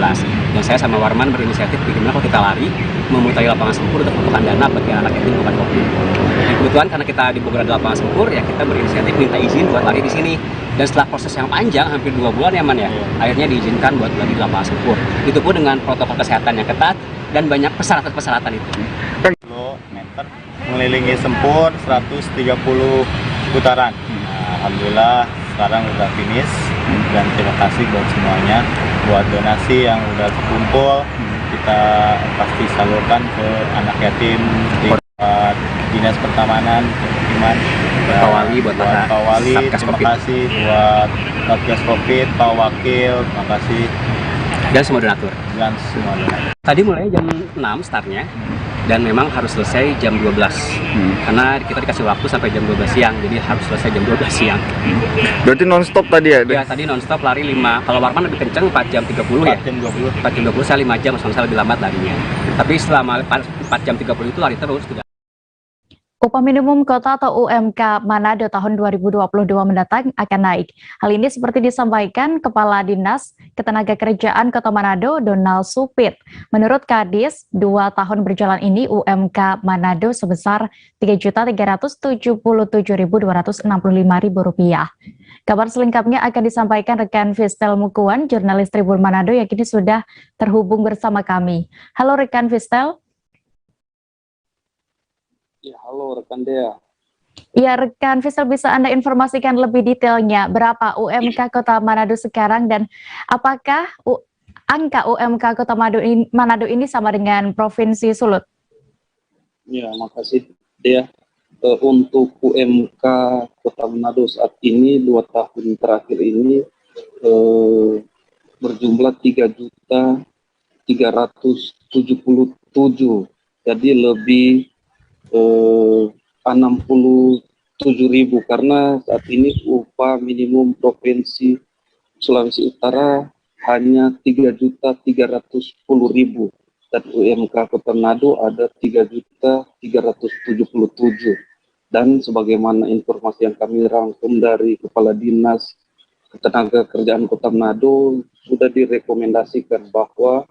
Dan saya sama Warman berinisiatif bagaimana kalau kita lari, memutari lapangan sempur untuk membutuhkan dana bagi anak yatim korban COVID. Dan kebetulan karena kita di Bogor ada lapangan sempur, ya kita berinisiatif minta izin buat lari di sini. Dan setelah proses yang panjang, hampir 2 bulan ya Man ya, akhirnya diizinkan buat lari di lapangan sempur. Itu pun dengan protokol kesehatan yang ketat dan banyak persyaratan-persyaratan itu. 10 meter mengelilingi sempur 130 putaran. Alhamdulillah sekarang udah finish, dan terima kasih buat semuanya, buat donasi yang udah terkumpul. Kita pasti salurkan ke anak yatim di Dinas Pertamanan, Pemukiman, Pak Wali, buat Pak Wali, terima kasih buat Satgas Covid, Pak Wakil, terima kasih, dan semua donatur. Tadi mulai jam 6 startnya, dan memang harus selesai jam 12 karena kita dikasih waktu sampai jam 12 siang, jadi harus selesai jam 12 siang. Berarti non-stop tadi ya? Ya, tadi non-stop lari 5, kalau Warman lebih kenceng 4 jam 30 ya? 4 jam 20, saya 5 jam, saya lebih lambat larinya. Tapi selama 4 jam 30 itu lari terus. Upah minimum kota atau UMK Manado tahun 2022 mendatang akan naik. Hal ini seperti disampaikan Kepala Dinas Ketenagakerjaan Kota Manado, Donald Supit. Menurut Kadis, 2 tahun berjalan ini UMK Manado sebesar Rp3.377.265.000. Kabar selengkapnya akan disampaikan rekan Vistel Mukuan, jurnalis Tribun Manado yang kini sudah terhubung bersama kami. Halo rekan Vistel. Ya, halo rekan Dea. Ya, rekan Vistel, bisa Anda informasikan lebih detailnya berapa UMK Kota Manado sekarang, dan apakah angka UMK Kota Manado ini sama dengan Provinsi Sulut? Ya, makasih Dea. Untuk UMK Kota Manado saat ini 2 tahun terakhir ini berjumlah 3.377. Jadi lebih 67.000, karena saat ini upah minimum Provinsi Sulawesi Utara hanya 3.310.000, dan UMK Kota Manado ada 3.377. Dan sebagaimana informasi yang kami rangkum dari Kepala Dinas Ketenagakerjaan Kota Manado, sudah direkomendasikan bahwa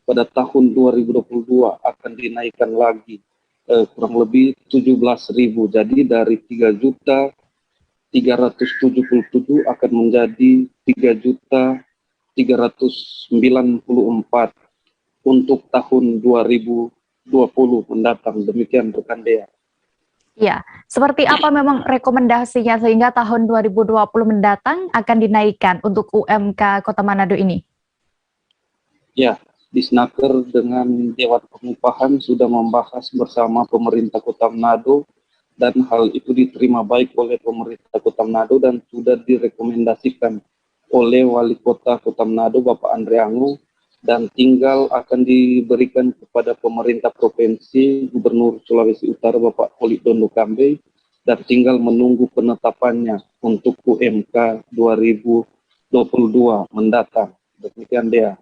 pada tahun 2022 akan dinaikkan lagi kurang lebih 17.000. Jadi dari 3.377 akan menjadi 3.394 untuk tahun 2020 mendatang. Demikian rekan Dea. Ya, seperti apa memang rekomendasinya sehingga tahun 2020 mendatang akan dinaikkan untuk UMK Kota Manado ini? Ya, Disnaker dengan Dewan Pengupahan sudah membahas bersama pemerintah Kota Manado dan hal itu diterima baik oleh pemerintah Kota Manado dan sudah direkomendasikan oleh Wali Kota Kota Manado Bapak Andre Angu dan tinggal akan diberikan kepada pemerintah provinsi Gubernur Sulawesi Utara Bapak Oli Dondo Kambe dan tinggal menunggu penetapannya untuk UMK 2022 mendatang. Demikian dia.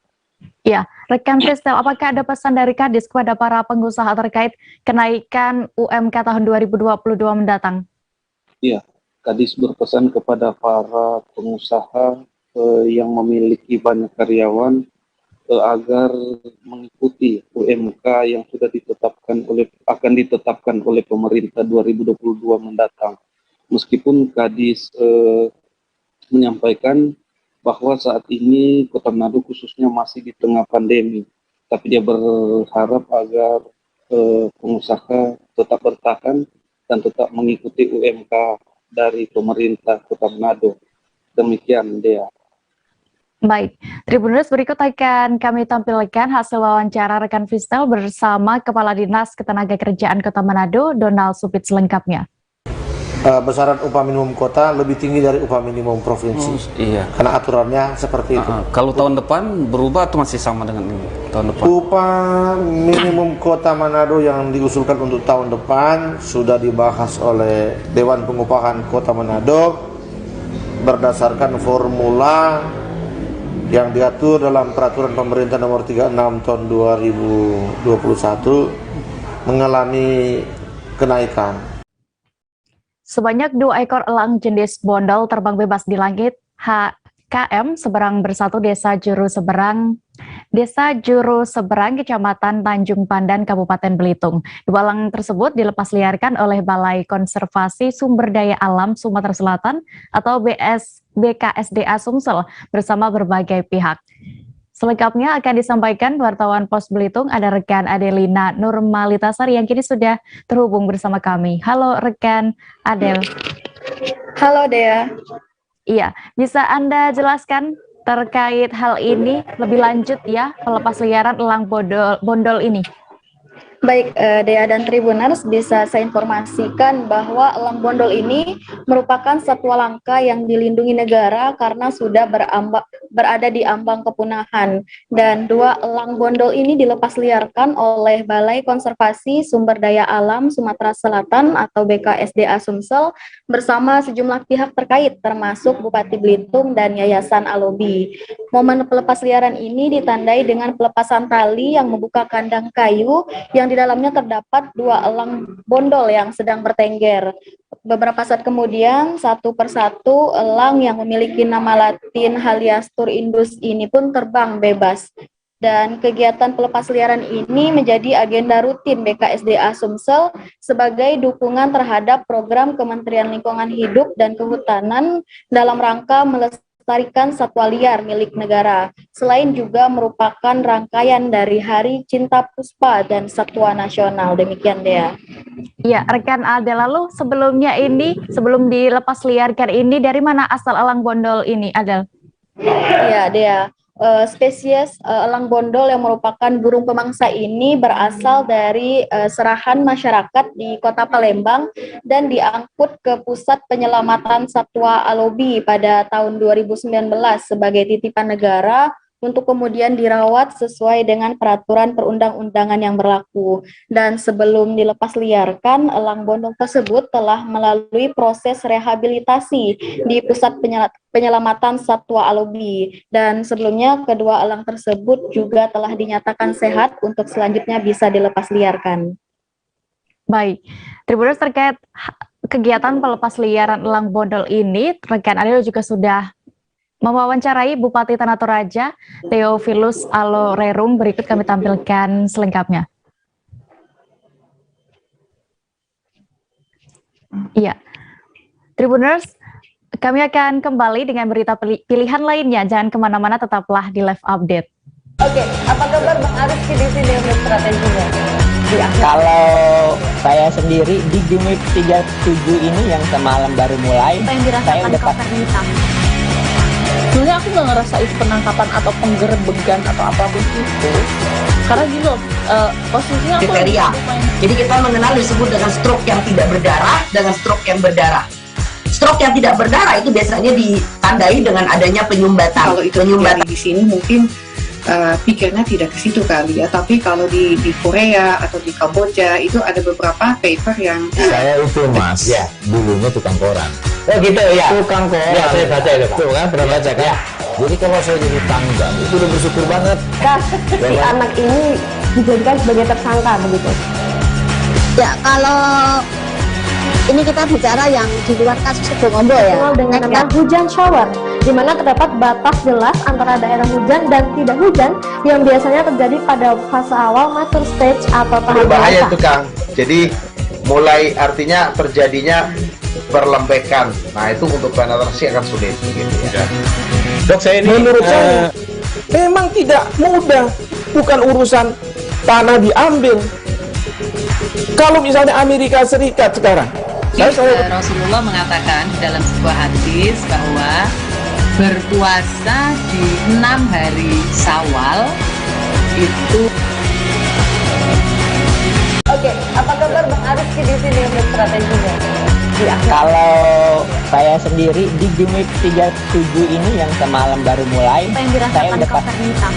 Ya, rekan Kristel, apakah ada pesan dari Kadis kepada para pengusaha terkait kenaikan UMK tahun 2022 mendatang? Iya, Kadis berpesan kepada para pengusaha yang memiliki banyak karyawan agar mengikuti UMK yang sudah akan ditetapkan oleh pemerintah 2022 mendatang. Meskipun Kadis menyampaikan bahwa saat ini Kota Manado khususnya masih di tengah pandemi, tapi dia berharap agar pengusaha tetap bertahan dan tetap mengikuti UMK dari pemerintah Kota Manado. Demikian dia. Baik, Tribuners, berikut akan kami tampilkan hasil wawancara rekan Kristel bersama Kepala Dinas Ketenagakerjaan Kota Manado, Donald Supit selengkapnya. Besaran upah minimum kota lebih tinggi dari upah minimum provinsi. Iya. Karena aturannya seperti itu. Kalau tahun depan berubah atau masih sama dengan tahun depan? Upah minimum kota Manado yang diusulkan untuk tahun depan sudah dibahas oleh Dewan Pengupahan Kota Manado berdasarkan formula yang diatur dalam Peraturan Pemerintah Nomor 36 Tahun 2021 mengalami kenaikan. Sebanyak 2 ekor elang jenis bondol terbang bebas di langit HKM Seberang Bersatu Desa Juru Seberang, Kecamatan Tanjung Pandan, Kabupaten Belitung. 2 elang tersebut dilepas liarkan oleh Balai Konservasi Sumber Daya Alam Sumatera Selatan atau BKSDA Sumsel bersama berbagai pihak. Selengkapnya akan disampaikan wartawan Pos Belitung, ada rekan Adelina Nurmalitasari yang kini sudah terhubung bersama kami. Halo rekan Adel. Halo Dea. Iya, bisa Anda jelaskan terkait hal ini lebih lanjut ya, pelepas liaran elang bondol ini? Baik, Dea dan Tribuners, bisa saya informasikan bahwa elang bondol ini merupakan satwa langka yang dilindungi negara karena sudah berada di ambang kepunahan. Dan 2 elang bondol ini dilepas liarkan oleh Balai Konservasi Sumber Daya Alam Sumatera Selatan atau BKSDA Sumsel bersama sejumlah pihak terkait termasuk Bupati Belitung dan Yayasan Alobi. Momen pelepas liaran ini ditandai dengan pelepasan tali yang membuka kandang kayu yang di dalamnya terdapat 2 elang bondol yang sedang bertengger. Beberapa saat kemudian, satu persatu elang yang memiliki nama Latin Haliastur indus ini pun terbang bebas. Dan kegiatan pelepas liaran ini menjadi agenda rutin BKSDA Sumsel sebagai dukungan terhadap program Kementerian Lingkungan Hidup dan Kehutanan dalam rangka melestarikan satwa liar milik negara. Selain juga merupakan rangkaian dari Hari Cinta Puspa dan Satwa Nasional. Demikian Dea. Ya, rekan Adel, lalu sebelum dilepas liarkan ini, dari mana asal elang bondol ini, Adel? Ya, Dea. Spesies elang bondol yang merupakan burung pemangsa ini berasal dari serahan masyarakat di Kota Palembang dan diangkut ke Pusat Penyelamatan Satwa Alobi pada tahun 2019 sebagai titipan negara untuk kemudian dirawat sesuai dengan peraturan perundang-undangan yang berlaku. Dan sebelum dilepas liarkan, elang bondol tersebut telah melalui proses rehabilitasi di Pusat Penyelamatan Satwa Alobi. Dan sebelumnya kedua elang tersebut juga telah dinyatakan sehat untuk selanjutnya bisa dilepas liarkan. Baik, Tribuners, terkait kegiatan pelepas liaran elang bondol ini, rekan Adel juga sudah mewawancarai Bupati Tanah Toraja, Theophilus Alorerum. Berikut kami tampilkan selengkapnya. Iya, Tribuners, kami akan kembali dengan berita pilihan lainnya. Jangan kemana-mana, tetaplah di Live Update. Oke, apa kabar Bang Arifki di sini untuk strateginya? Kalau saya sendiri di Jumip 37 ini yang semalam baru mulai, saya udah Sebenarnya aku nggak ngerasa itu penangkapan atau penggerebekan atau apapun itu. Karena gini loh, posisinya aku kriteria. Jadi kita mengenal disebut dengan stroke yang tidak berdarah dengan stroke yang berdarah. Stroke yang tidak berdarah itu biasanya ditandai dengan adanya penyumbatan. Kalau itu terjadi di sini mungkin pikirnya tidak ke situ kali ya, tapi kalau di Korea atau di Kamboja itu ada beberapa paper yang saya itu mas ya dulunya tukang koran. Oh gitu ya, tukang koran ya, saya baca itu Pak. Tuh kan pernah baca kan ya. Jadi kalau saya jadi tanggal itu udah bersyukur banget si anak ini dijadikan sebagai tersangka begitu. Ya kalau ini kita bicara yang di luar kasus Situbondo ya. Dengan nama hujan shower, di mana terdapat batas jelas antara daerah hujan dan tidak hujan yang biasanya terjadi pada fase awal mature stage atau tahap berbahaya dewasa. itu Kang. Jadi mulai artinya terjadinya perlembekan. Nah itu untuk penetrasi akan sulit gitu ya. Dok saya ini menurut saya memang tidak mudah, bukan urusan tanah diambil. Kalau misalnya Amerika Serikat sekarang, Rasulullah mengatakan dalam sebuah hadis bahwa berpuasa di 6 hari Syawal itu. Oke, apa kabar Bang Arif di sini untuk strateginya? Kalau saya sendiri di Jumit 37 ini yang semalam baru mulai, Apa yang saya dirasakan udah Kak Nita?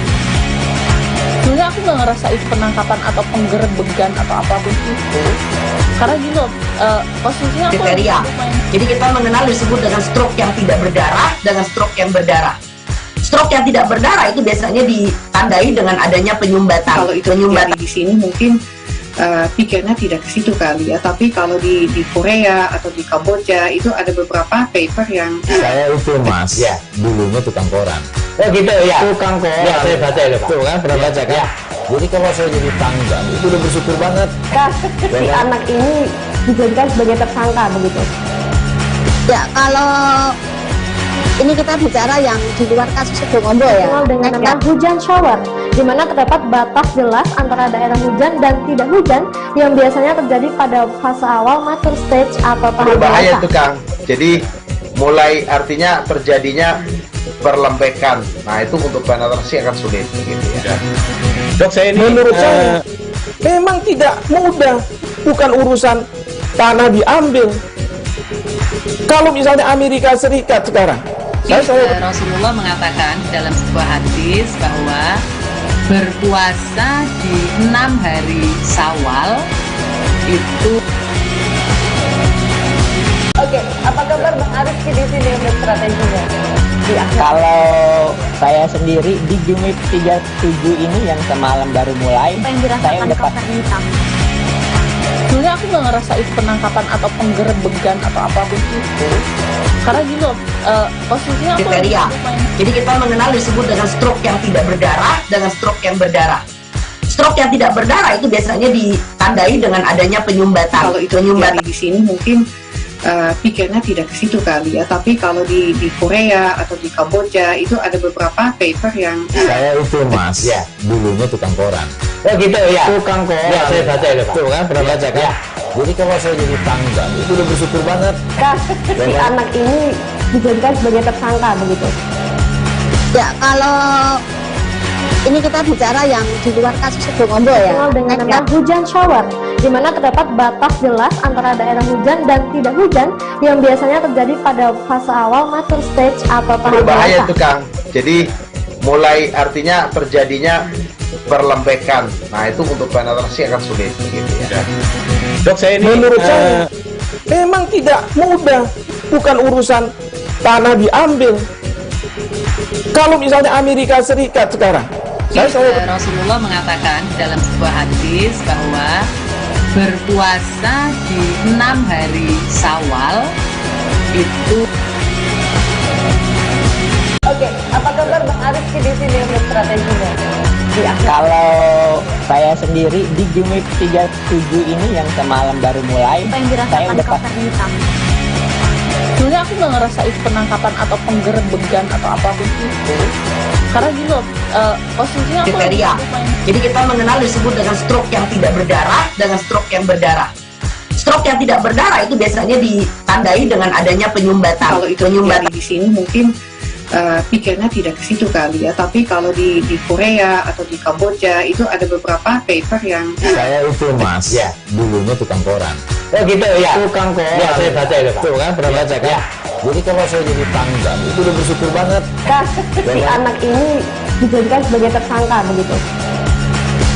Sebenarnya aku nggak ngerasa itu penangkapan atau penggerebekan atau apapun itu. Karena gini loh, posisinya aku kriteria. Jadi kita mengenal disebut dengan stroke yang tidak berdarah dengan stroke yang berdarah. Stroke yang tidak berdarah itu biasanya ditandai dengan adanya penyumbatan. kalau itu terjadi di sini mungkin pikirnya tidak ke situ kali ya, tapi kalau di Korea atau di Kamboja itu ada beberapa paper yang saya itu mas ya dulunya tukang koran. Oh gitu ya, tukang koran ya, saya baca itu Pak. Tuh kan pernah baca kan ya. Jadi kalau saya jadi tanggal itu udah bersyukur banget si anak ini dijadikan sebagai tersangka begitu. Ya kalau ini kita bicara yang di luar kasus Situbondo ya. Dengan nama hujan shower, di mana terdapat batas jelas antara daerah hujan dan tidak hujan yang biasanya terjadi pada fase awal mature stage atau tahap berbahaya dewasa. itu Kang. Jadi mulai artinya terjadinya perlembekan. Nah itu untuk penetrasi akan sulit gitu ya. Dok saya ini menurut saya memang tidak mudah, bukan urusan tanah diambil. Kalau misalnya Amerika Serikat sekarang, Rasulullah mengatakan dalam sebuah hadis bahwa berpuasa di 6 hari Syawal itu. Oke, apa kabar Bang Arif di sini untuk strateginya? Kalau saya sendiri di Jumit 37 ini yang semalam baru mulai, Apa yang saya dirasakan udah Kak Nita? Sebenarnya aku nggak ngerasa itu penangkapan atau penggerebekan atau apapun itu. Karena gini loh, posisinya aku kriteria. Jadi kita mengenal disebut dengan stroke yang tidak berdarah dengan stroke yang berdarah. Stroke yang tidak berdarah itu biasanya ditandai dengan adanya penyumbatan. kalau itu terjadi di sini mungkin pikirnya tidak ke situ kali ya, tapi kalau di Korea atau di Kamboja itu ada beberapa paper yang saya itu mas ya dulunya tukang koran. Oh gitu ya, tukang koran ya, saya baca itu Pak. Tuh kan pernah baca kan ya. Jadi kalau saya jadi tanggal itu udah bersyukur banget si anak ini dijadikan sebagai tersangka begitu. Ya kalau ini kita bicara yang di luar kasus Situbondo ya. Dengan nama hujan shower, di mana terdapat batas jelas antara daerah hujan dan tidak hujan yang biasanya terjadi pada fase awal mature stage atau tahap berbahaya dewasa. itu Kang. Jadi mulai artinya terjadinya perlembekan. Nah itu untuk penetrasi akan sulit gitu ya. Dok saya ini menurut saya memang tidak mudah, bukan urusan tanah diambil. Kalau misalnya Amerika Serikat sekarang, Rasulullah mengatakan dalam sebuah hadis bahwa berpuasa di 6 hari Syawal itu. Oke, apa kabar Bang Arif di sini untuk strateginya? Kalau saya sendiri di Jumit 37 ini yang semalam baru mulai, Apa yang saya dirasakan udah Kak Nita? Sebenarnya aku nggak ngerasa itu penangkapan atau penggerebekan atau apapun itu. Karena gini loh, posisinya aku kriteria. Jadi kita mengenal disebut dengan stroke yang tidak berdarah dengan stroke yang berdarah. Stroke yang tidak berdarah itu biasanya ditandai dengan adanya penyumbatan. kalau itu terjadi di sini mungkin pikirnya tidak ke situ kali ya. Tapi kalau di Korea atau di Kamboja itu ada beberapa paper yang Saya itu mas, ya dulunya tukang koran. Oh gitu ya. Tukang koran. Ya saya baca itu Pak. Tuh kan pernah baca kan? Ya. Jadi kalau saya jadi tanggam itu udah bersyukur banget. Si anak ini dijadikan sebagai tersangka begitu.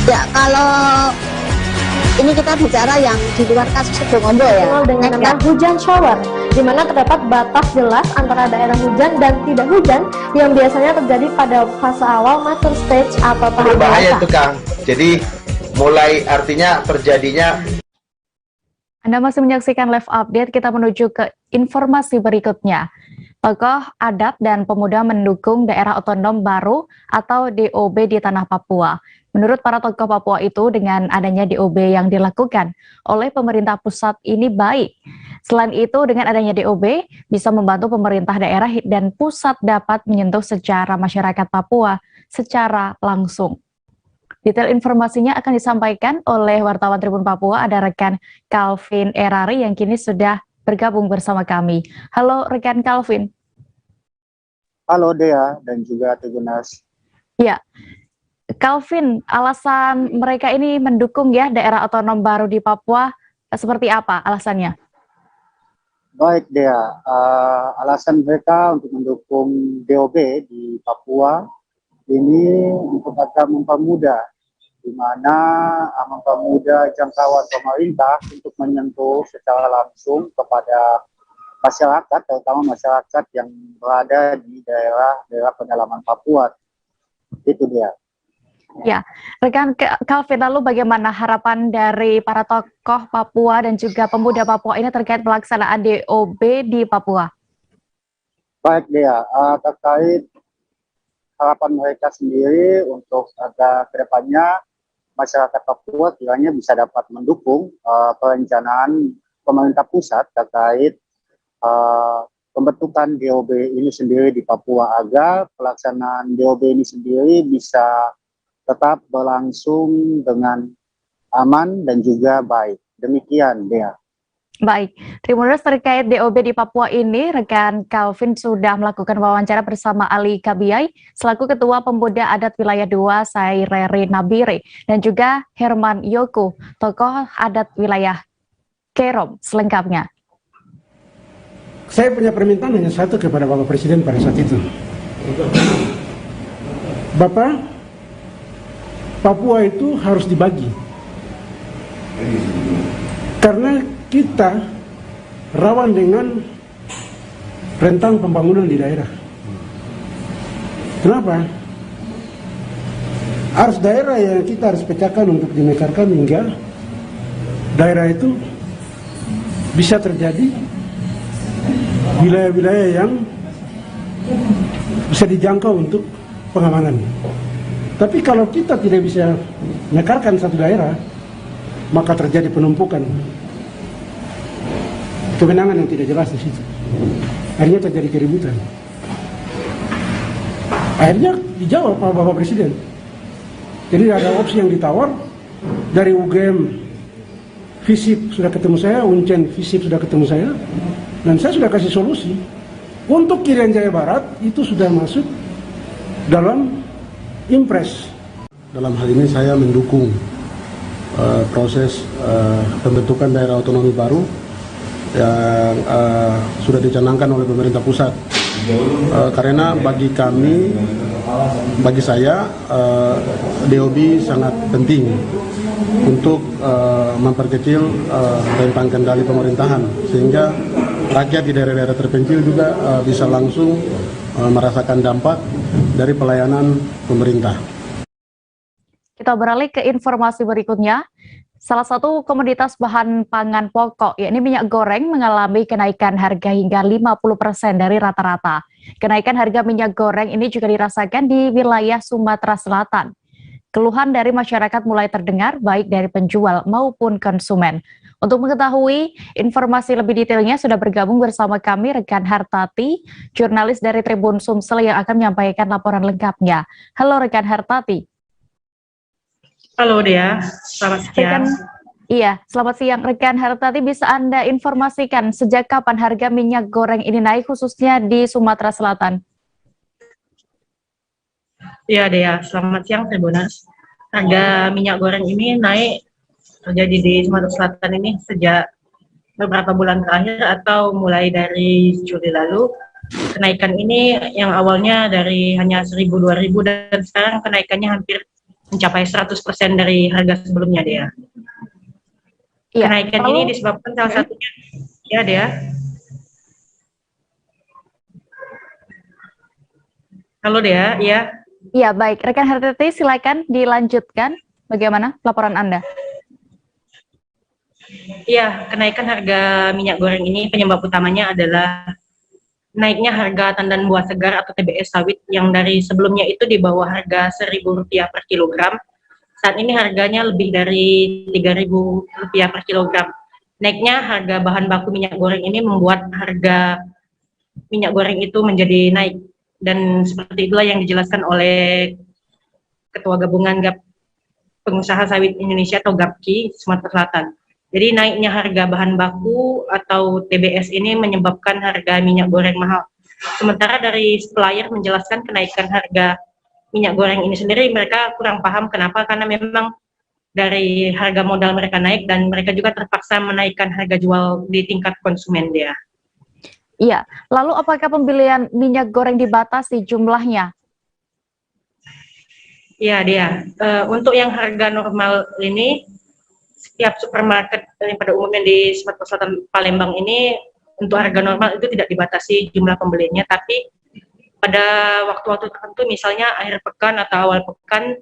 Ya kalau ini kita bicara yang di luar kasus Sebongombo ya. Dengan nama hujan shower, di mana terdapat batas jelas antara daerah hujan dan tidak hujan yang biasanya terjadi pada fase awal mature stage atau tahap Berbahaya dewasa. itu Kang. Jadi mulai artinya terjadinya. Anda masih menyaksikan live update, kita menuju ke informasi berikutnya. Tokoh adat dan pemuda mendukung daerah otonom baru atau DOB di tanah Papua. Menurut para tokoh Papua itu, dengan adanya DOB yang dilakukan oleh pemerintah pusat ini baik. Selain itu, dengan adanya DOB bisa membantu pemerintah daerah dan pusat dapat menyentuh sejarah masyarakat Papua secara langsung. Detail informasinya akan disampaikan oleh wartawan Tribun Papua, ada rekan Calvin Erari yang kini sudah bergabung bersama kami. Halo rekan Calvin. Halo Dea dan juga Tribunas. Ya, Calvin, alasan mereka ini mendukung ya daerah otonom baru di Papua, seperti apa alasannya? Baik Dea, alasan mereka untuk mendukung DOB di Papua ini untuk agar mempermudah, di mana mempermudah jangkauan pemerintah untuk menyentuh secara langsung kepada masyarakat, terutama masyarakat yang berada di daerah pedalaman Papua. Itu dia. Ya, rekan Calvin, lalu bagaimana harapan dari para tokoh Papua dan juga pemuda Papua ini terkait pelaksanaan DOB di Papua? Baik Dea, terkait harapan mereka sendiri untuk agar kedepannya masyarakat Papua kiranya bisa dapat mendukung perencanaan pemerintah pusat terkait pembentukan DOB ini sendiri di Papua, agar pelaksanaan DOB ini sendiri bisa tetap berlangsung dengan aman dan juga baik. Demikian, Dea. Baik, Tribuners, terkait DOB di Papua ini, rekan Calvin sudah melakukan wawancara bersama Ali Kabiai, selaku Ketua Pemuda Adat Wilayah 2 Saireri Nabire, dan juga Herman Yoko, tokoh adat wilayah Kerom, selengkapnya. Saya punya permintaan hanya satu kepada Bapak Presiden pada saat itu. Bapak, Papua itu harus dibagi. Karena kita rawan dengan rentang pembangunan di daerah. Kenapa? Harus daerah yang kita harus pecahkan untuk dimekarkan hingga daerah itu bisa terjadi wilayah-wilayah yang bisa dijangkau untuk pengamanan. Tapi kalau kita tidak bisa mekarkan satu daerah, maka terjadi penumpukan kewenangan yang tidak jelas di situ. Akhirnya terjadi keributan. Akhirnya dijawab Pak Bapak Presiden. Jadi ada opsi yang ditawar dari UGM, FISIP sudah ketemu saya, Uncen FISIP sudah ketemu saya, dan saya sudah kasih solusi. Untuk Irian Jaya Barat itu sudah masuk dalam impres. Dalam hal ini saya mendukung proses pembentukan daerah otonomi baru yang sudah dicanangkan oleh pemerintah pusat. Karena bagi kami, bagi saya, DOB sangat penting untuk memperkecil rentang kendali pemerintahan, sehingga rakyat di daerah-daerah terpencil juga bisa langsung merasakan dampak dari pelayanan pemerintah. Kita beralih ke informasi berikutnya. Salah satu komoditas bahan pangan pokok, yakni minyak goreng, mengalami kenaikan harga hingga 50% dari rata-rata. Kenaikan harga minyak goreng ini juga dirasakan di wilayah Sumatera Selatan. Keluhan dari masyarakat mulai terdengar, baik dari penjual maupun konsumen. Untuk mengetahui informasi lebih detailnya, sudah bergabung bersama kami rekan Hartati, jurnalis dari Tribun Sumsel yang akan menyampaikan laporan lengkapnya. Halo rekan Hartati. Halo Dea, selamat siang. Iya, selamat siang. Rekan Hartati, bisa Anda informasikan sejak kapan harga minyak goreng ini naik khususnya di Sumatera Selatan? Iya Dea, selamat siang Tribuners. Harga minyak goreng ini naik terjadi di Sumatera Selatan ini sejak beberapa bulan terakhir atau mulai dari Juli lalu. Kenaikan ini yang awalnya dari hanya 1.000-2.000 dan sekarang kenaikannya hampir mencapai 100% dari harga sebelumnya Dea. Iya, Kenaikan ini disebabkan salah satunya, ya Dea. Halo Dea, ya. Iya, baik. Rekan Hertati, silakan dilanjutkan. Bagaimana laporan Anda? Iya, kenaikan harga minyak goreng ini penyebab utamanya adalah naiknya harga tandan buah segar atau TBS sawit yang dari sebelumnya itu di bawah harga Rp1.000 per kilogram. Saat ini harganya lebih dari Rp3.000 per kilogram. Naiknya harga bahan baku minyak goreng ini membuat harga minyak goreng itu menjadi naik. Dan seperti itulah yang dijelaskan oleh Ketua Gabungan Pengusaha Sawit Indonesia atau GAPKI Sumatera Selatan. Jadi naiknya harga bahan baku atau TBS ini menyebabkan harga minyak goreng mahal. Sementara dari supplier menjelaskan kenaikan harga minyak goreng ini sendiri mereka kurang paham kenapa, karena memang dari harga modal mereka naik dan mereka juga terpaksa menaikkan harga jual di tingkat konsumen dia. Iya, lalu apakah pembelian minyak goreng dibatasi jumlahnya? Iya dia. Untuk yang harga normal ini, setiap supermarket pada umumnya di Sumatera Selatan Palembang ini untuk harga normal itu tidak dibatasi jumlah pembelinya, tapi pada waktu-waktu tertentu misalnya akhir pekan atau awal pekan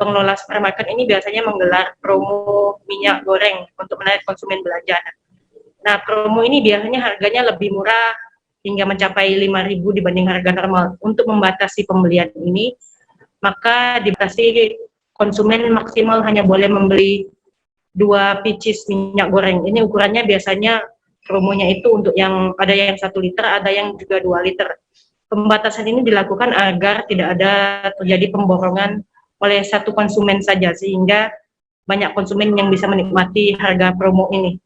pengelola supermarket ini biasanya menggelar promo minyak goreng untuk menarik konsumen belanja. Nah, promo ini biasanya harganya lebih murah hingga mencapai 5.000 dibanding harga normal. Untuk membatasi pembelian ini, maka dibatasi konsumen maksimal hanya boleh membeli 2 pieces minyak goreng. Ini ukurannya biasanya promonya itu untuk yang ada yang 1 liter, ada yang juga 2 liter. Pembatasan ini dilakukan agar tidak ada terjadi pemborongan oleh satu konsumen saja, sehingga banyak konsumen yang bisa menikmati harga promo ini.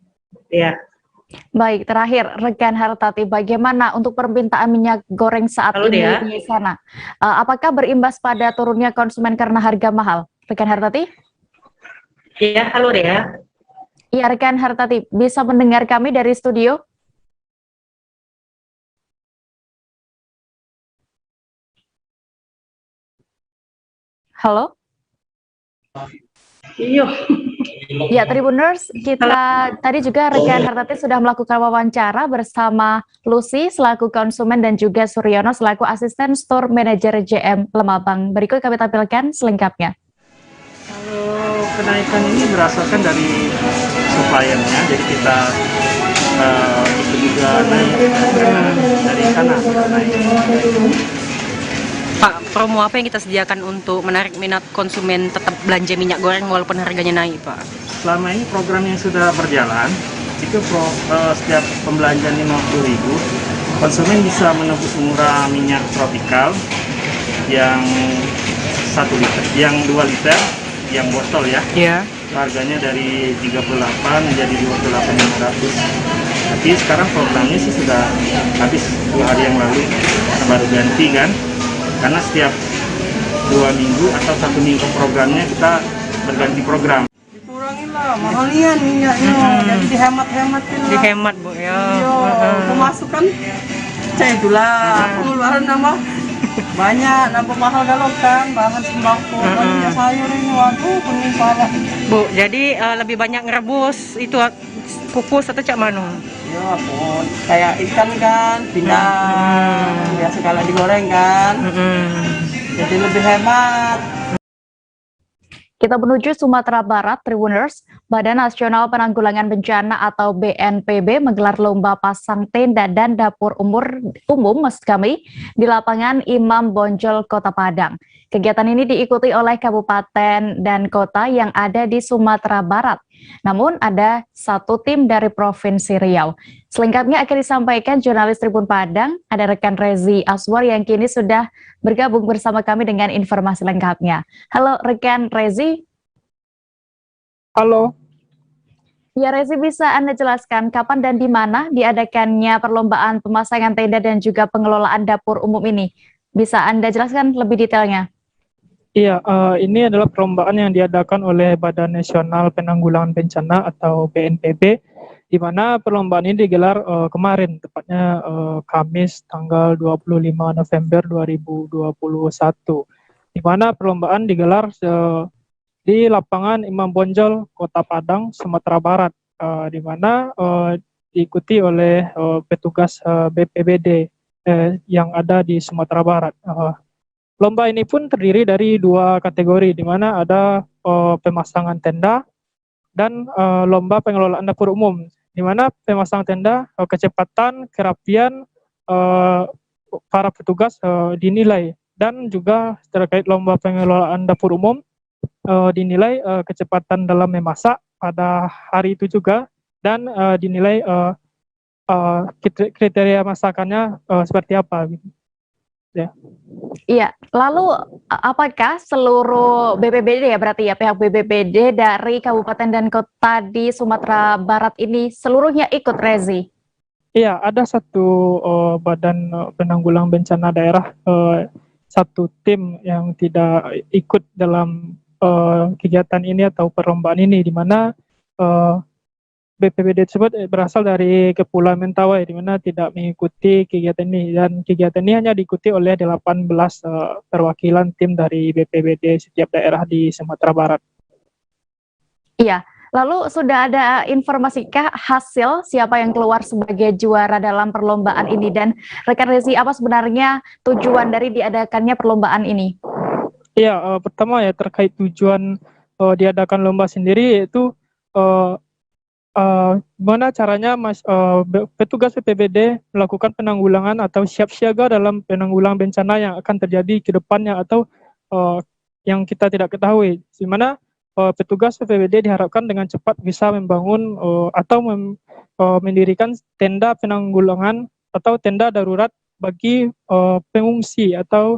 Ya. Baik, terakhir rekan Hertati, bagaimana untuk permintaan minyak goreng saat ini di sana? Apakah berimbas pada turunnya konsumen karena harga mahal? Rekan Hertati? Iya, halo Dea. Iya, rekan Hertati, bisa mendengar kami dari studio? Halo? Iya. Ya, Tribuners, kita tadi juga rekan Hertati sudah melakukan wawancara bersama Lucy selaku konsumen dan juga Suryono selaku asisten store manager JM Lemabang. Berikut kami tampilkan selengkapnya. Kalau kenaikan ini berdasarkan dari suppliernya, jadi kita itu juga naik dari sana naik. Pak, promo apa yang kita sediakan untuk menarik minat konsumen tetap belanja minyak goreng walaupun harganya naik, Pak? Selama ini program yang sudah berjalan, itu setiap pembelanjaan 50.000, konsumen bisa menebus murah minyak tropikal yang 1 liter, yang 2 liter, yang botol ya. Iya. Harganya dari 38 menjadi 28.500. Tapi sekarang programnya sih sudah habis 2 hari yang lalu, baru ganti kan. Karena setiap 2 minggu atau 1 minggu programnya kita berganti program. Dikurangin lah, mahalian minyaknya, jadi dihemat-hematin lah. Dihemat Bu ya. Iya, pemasukan saya itulah, pengeluaran nambah banyak, nambah mahal galau kan, bahan sembako, minyak sayur ini, waduh pening parah. Bu, jadi lebih banyak ngerebus itu kukus atau cak manu? Ya pun, kayak ikan kan, pindang, biasa kalau digoreng kan, jadi lebih hemat. Kita menuju Sumatera Barat, Tribuners. Badan Nasional Penanggulangan Bencana atau BNPB menggelar lomba pasang tenda dan dapur umum maksud kami di lapangan Imam Bonjol, Kota Padang. Kegiatan ini diikuti oleh kabupaten dan kota yang ada di Sumatera Barat. Namun ada satu tim dari Provinsi Riau. Selengkapnya akan disampaikan jurnalis Tribun Padang, ada rekan Rezi Aswar yang kini sudah bergabung bersama kami dengan informasi lengkapnya. Halo rekan Rezi. Halo. Ya Rezi, bisa Anda jelaskan kapan dan di mana diadakannya perlombaan pemasangan tenda dan juga pengelolaan dapur umum ini? Bisa Anda jelaskan lebih detailnya? Iya, ini adalah perlombaan yang diadakan oleh Badan Nasional Penanggulangan Bencana atau BNPB, di mana perlombaan ini digelar kemarin, tepatnya Kamis tanggal 25 November 2021, di mana perlombaan digelar di lapangan Imam Bonjol, Kota Padang, Sumatera Barat, di mana diikuti oleh petugas BPBD yang ada di Sumatera Barat. Lomba ini pun terdiri dari 2 kategori, di mana ada pemasangan tenda dan lomba pengelolaan dapur umum, di mana pemasangan tenda, kecepatan, kerapian para petugas dinilai, dan juga terkait lomba pengelolaan dapur umum dinilai kecepatan dalam memasak pada hari itu juga, dan dinilai kriteria masakannya seperti apa gitu. Ya. Iya, lalu apakah seluruh BPBD ya, berarti ya pihak BPBD dari kabupaten dan kota di Sumatera Barat ini seluruhnya ikut, Rezi? Iya, ada satu badan penanggulang bencana daerah, satu tim yang tidak ikut dalam kegiatan ini atau perlombaan ini, di mana BPBD tersebut berasal dari Kepulauan Mentawai, di mana tidak mengikuti kegiatan ini, dan kegiatan ini hanya diikuti oleh 18 perwakilan tim dari BPBD setiap daerah di Sumatera Barat. Iya, lalu sudah ada informasikah hasil siapa yang keluar sebagai juara dalam perlombaan ini, dan rekan Rezi, apa sebenarnya tujuan dari diadakannya perlombaan ini? Iya, pertama ya terkait tujuan diadakan lomba sendiri, yaitu gimana caranya petugas BPBD melakukan penanggulangan atau siap siaga dalam penanggulangan bencana yang akan terjadi ke depannya atau yang kita tidak ketahui, di mana petugas BPBD diharapkan dengan cepat bisa membangun atau mendirikan tenda penanggulangan atau tenda darurat bagi pengungsi atau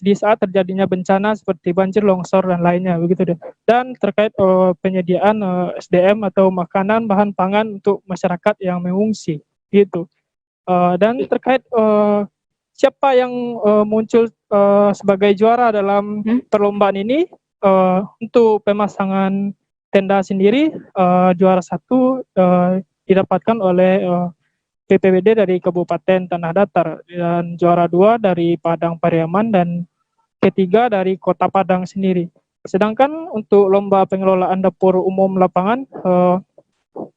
di saat terjadinya bencana seperti banjir, longsor, dan lainnya, begitu deh. Dan terkait penyediaan SDM atau makanan, bahan pangan untuk masyarakat yang mengungsi, gitu. Dan terkait siapa yang muncul sebagai juara dalam perlombaan ini, untuk pemasangan tenda sendiri, juara 1 didapatkan oleh BPBD dari Kabupaten Tanah Datar, dan juara 2 dari Padang Pariaman, dan ketiga dari Kota Padang sendiri. Sedangkan untuk lomba pengelolaan dapur umum lapangan,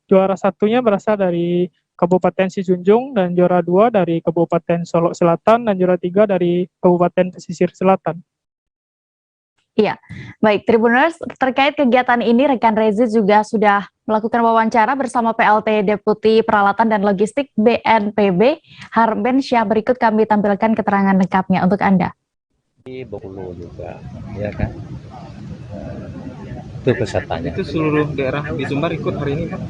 juara 1-nya berasal dari Kabupaten Sijunjung, dan juara 2 dari Kabupaten Solok Selatan, dan juara 3 dari Kabupaten Pesisir Selatan. Iya, baik Tribuners, terkait kegiatan ini rekan Rezi juga sudah melakukan wawancara bersama PLT Deputi Peralatan dan Logistik BNPB Harben Syah. Berikut kami tampilkan keterangan lengkapnya untuk Anda. Di Bengkulu juga, ya kan? Itu pesertanya. Itu seluruh daerah di Sumbar ikut hari ini, Pak?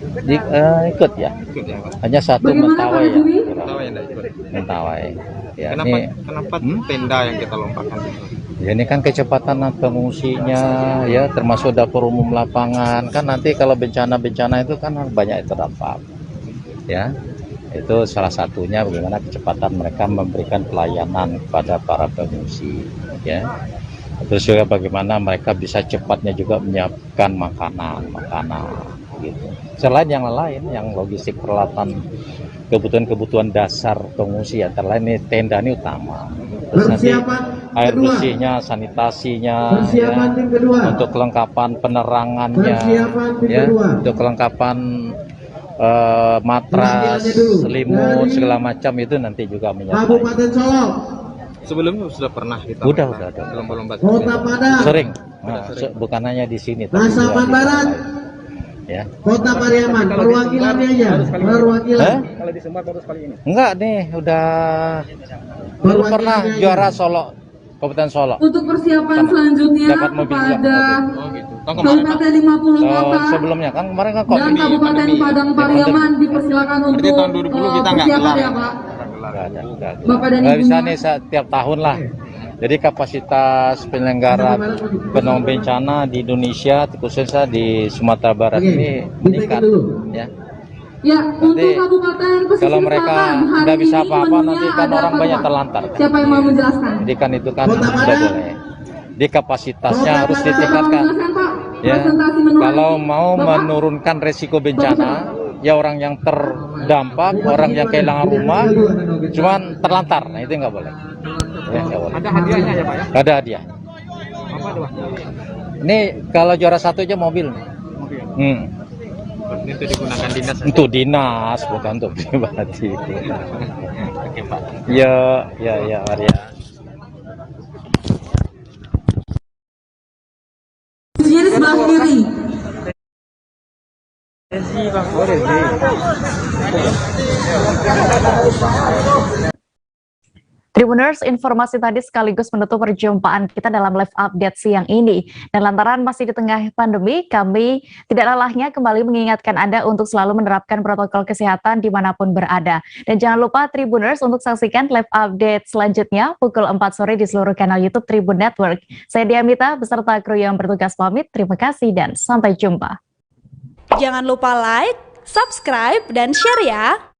Ikut ya. Ikut ya, Pak. Hanya satu Mentawai ya. Mentawai yang tidak ikut. Mentawai. Ya, kenapa tenda yang kita lompatkan itu? Ya, ini kan kecepatan pengungsinya, ya, termasuk dapur umum lapangan. Kan nanti kalau bencana-bencana itu kan banyak terdampak, ya. Itu salah satunya bagaimana kecepatan mereka memberikan pelayanan kepada para pengungsi, ya. Terus juga bagaimana mereka bisa cepatnya juga menyiapkan makanan, gitu. Selain yang lain, yang logistik peralatan, kebutuhan dasar pengungsi, antara lain ini tenda ini utama. Terus nanti air bersihnya, sanitasinya, ya, untuk kelengkapan penerangannya, ya, untuk kelengkapan matras, selimut, segala macam itu nanti juga menyertai. Sebelumnya sudah pernah kita udah. lomba-lomba sering. Nah, bukan hanya di sini, tapi Barat, ya. Kota Pariaman, perwakilannya aja, perwakilan. Kalau di Sumbar baru sekali ini. Enggak nih, udah pernah juara Solo, Kabupaten Solo. Untuk persiapan selanjutnya kepada Kabupaten 50 Kota sebelumnya kan kemarin kan dan Kabupaten Padang Pariaman dipersilakan untuk tahun 2020 kita persiapan ya Pak. Bapak dan Nggak Ibu. bisa nih setiap tahun lah. Jadi kapasitas penyelenggara penanggulangan bencana di Indonesia, khususnya di Sumatera Barat ini meningkat, ya. Ya, untuk Kabupaten Pesisir kalau mereka Selatan, hari nggak bisa ini apa-apa, menunya nanti kan ada orang apa, banyak Pak? terlantar. Siapa yang mau menjelaskan? Jadi kan itu kan tidak boleh. Di kapasitasnya harus ditingkatkan. Ya, kalau mau menurunkan resiko bencana, ya orang yang terdampak, orang yang kehilangan rumah, cuman terlantar, nah itu nggak boleh. Ya, nggak boleh. Ada hadiahnya ya Pak ya? Ada hadiah. Apa tuh Pak? Ini kalau juara 1 aja mobil. Mobil. Ini itu digunakan dinas. Untuk dinas, bukan untuk pribadi. Oke Pak. Ya, mari ya. Kiri sebelah kiri. Tribuners, informasi tadi sekaligus menutup perjumpaan kita dalam live update siang ini. Dan lantaran masih di tengah pandemi, kami tidak lelahnya kembali mengingatkan Anda untuk selalu menerapkan protokol kesehatan dimanapun berada. Dan jangan lupa Tribuners untuk saksikan live update selanjutnya pukul 4 sore di seluruh kanal YouTube Tribun Network. Saya Diamita beserta kru yang bertugas pamit. Terima kasih dan sampai jumpa. Jangan lupa like, subscribe, dan share ya!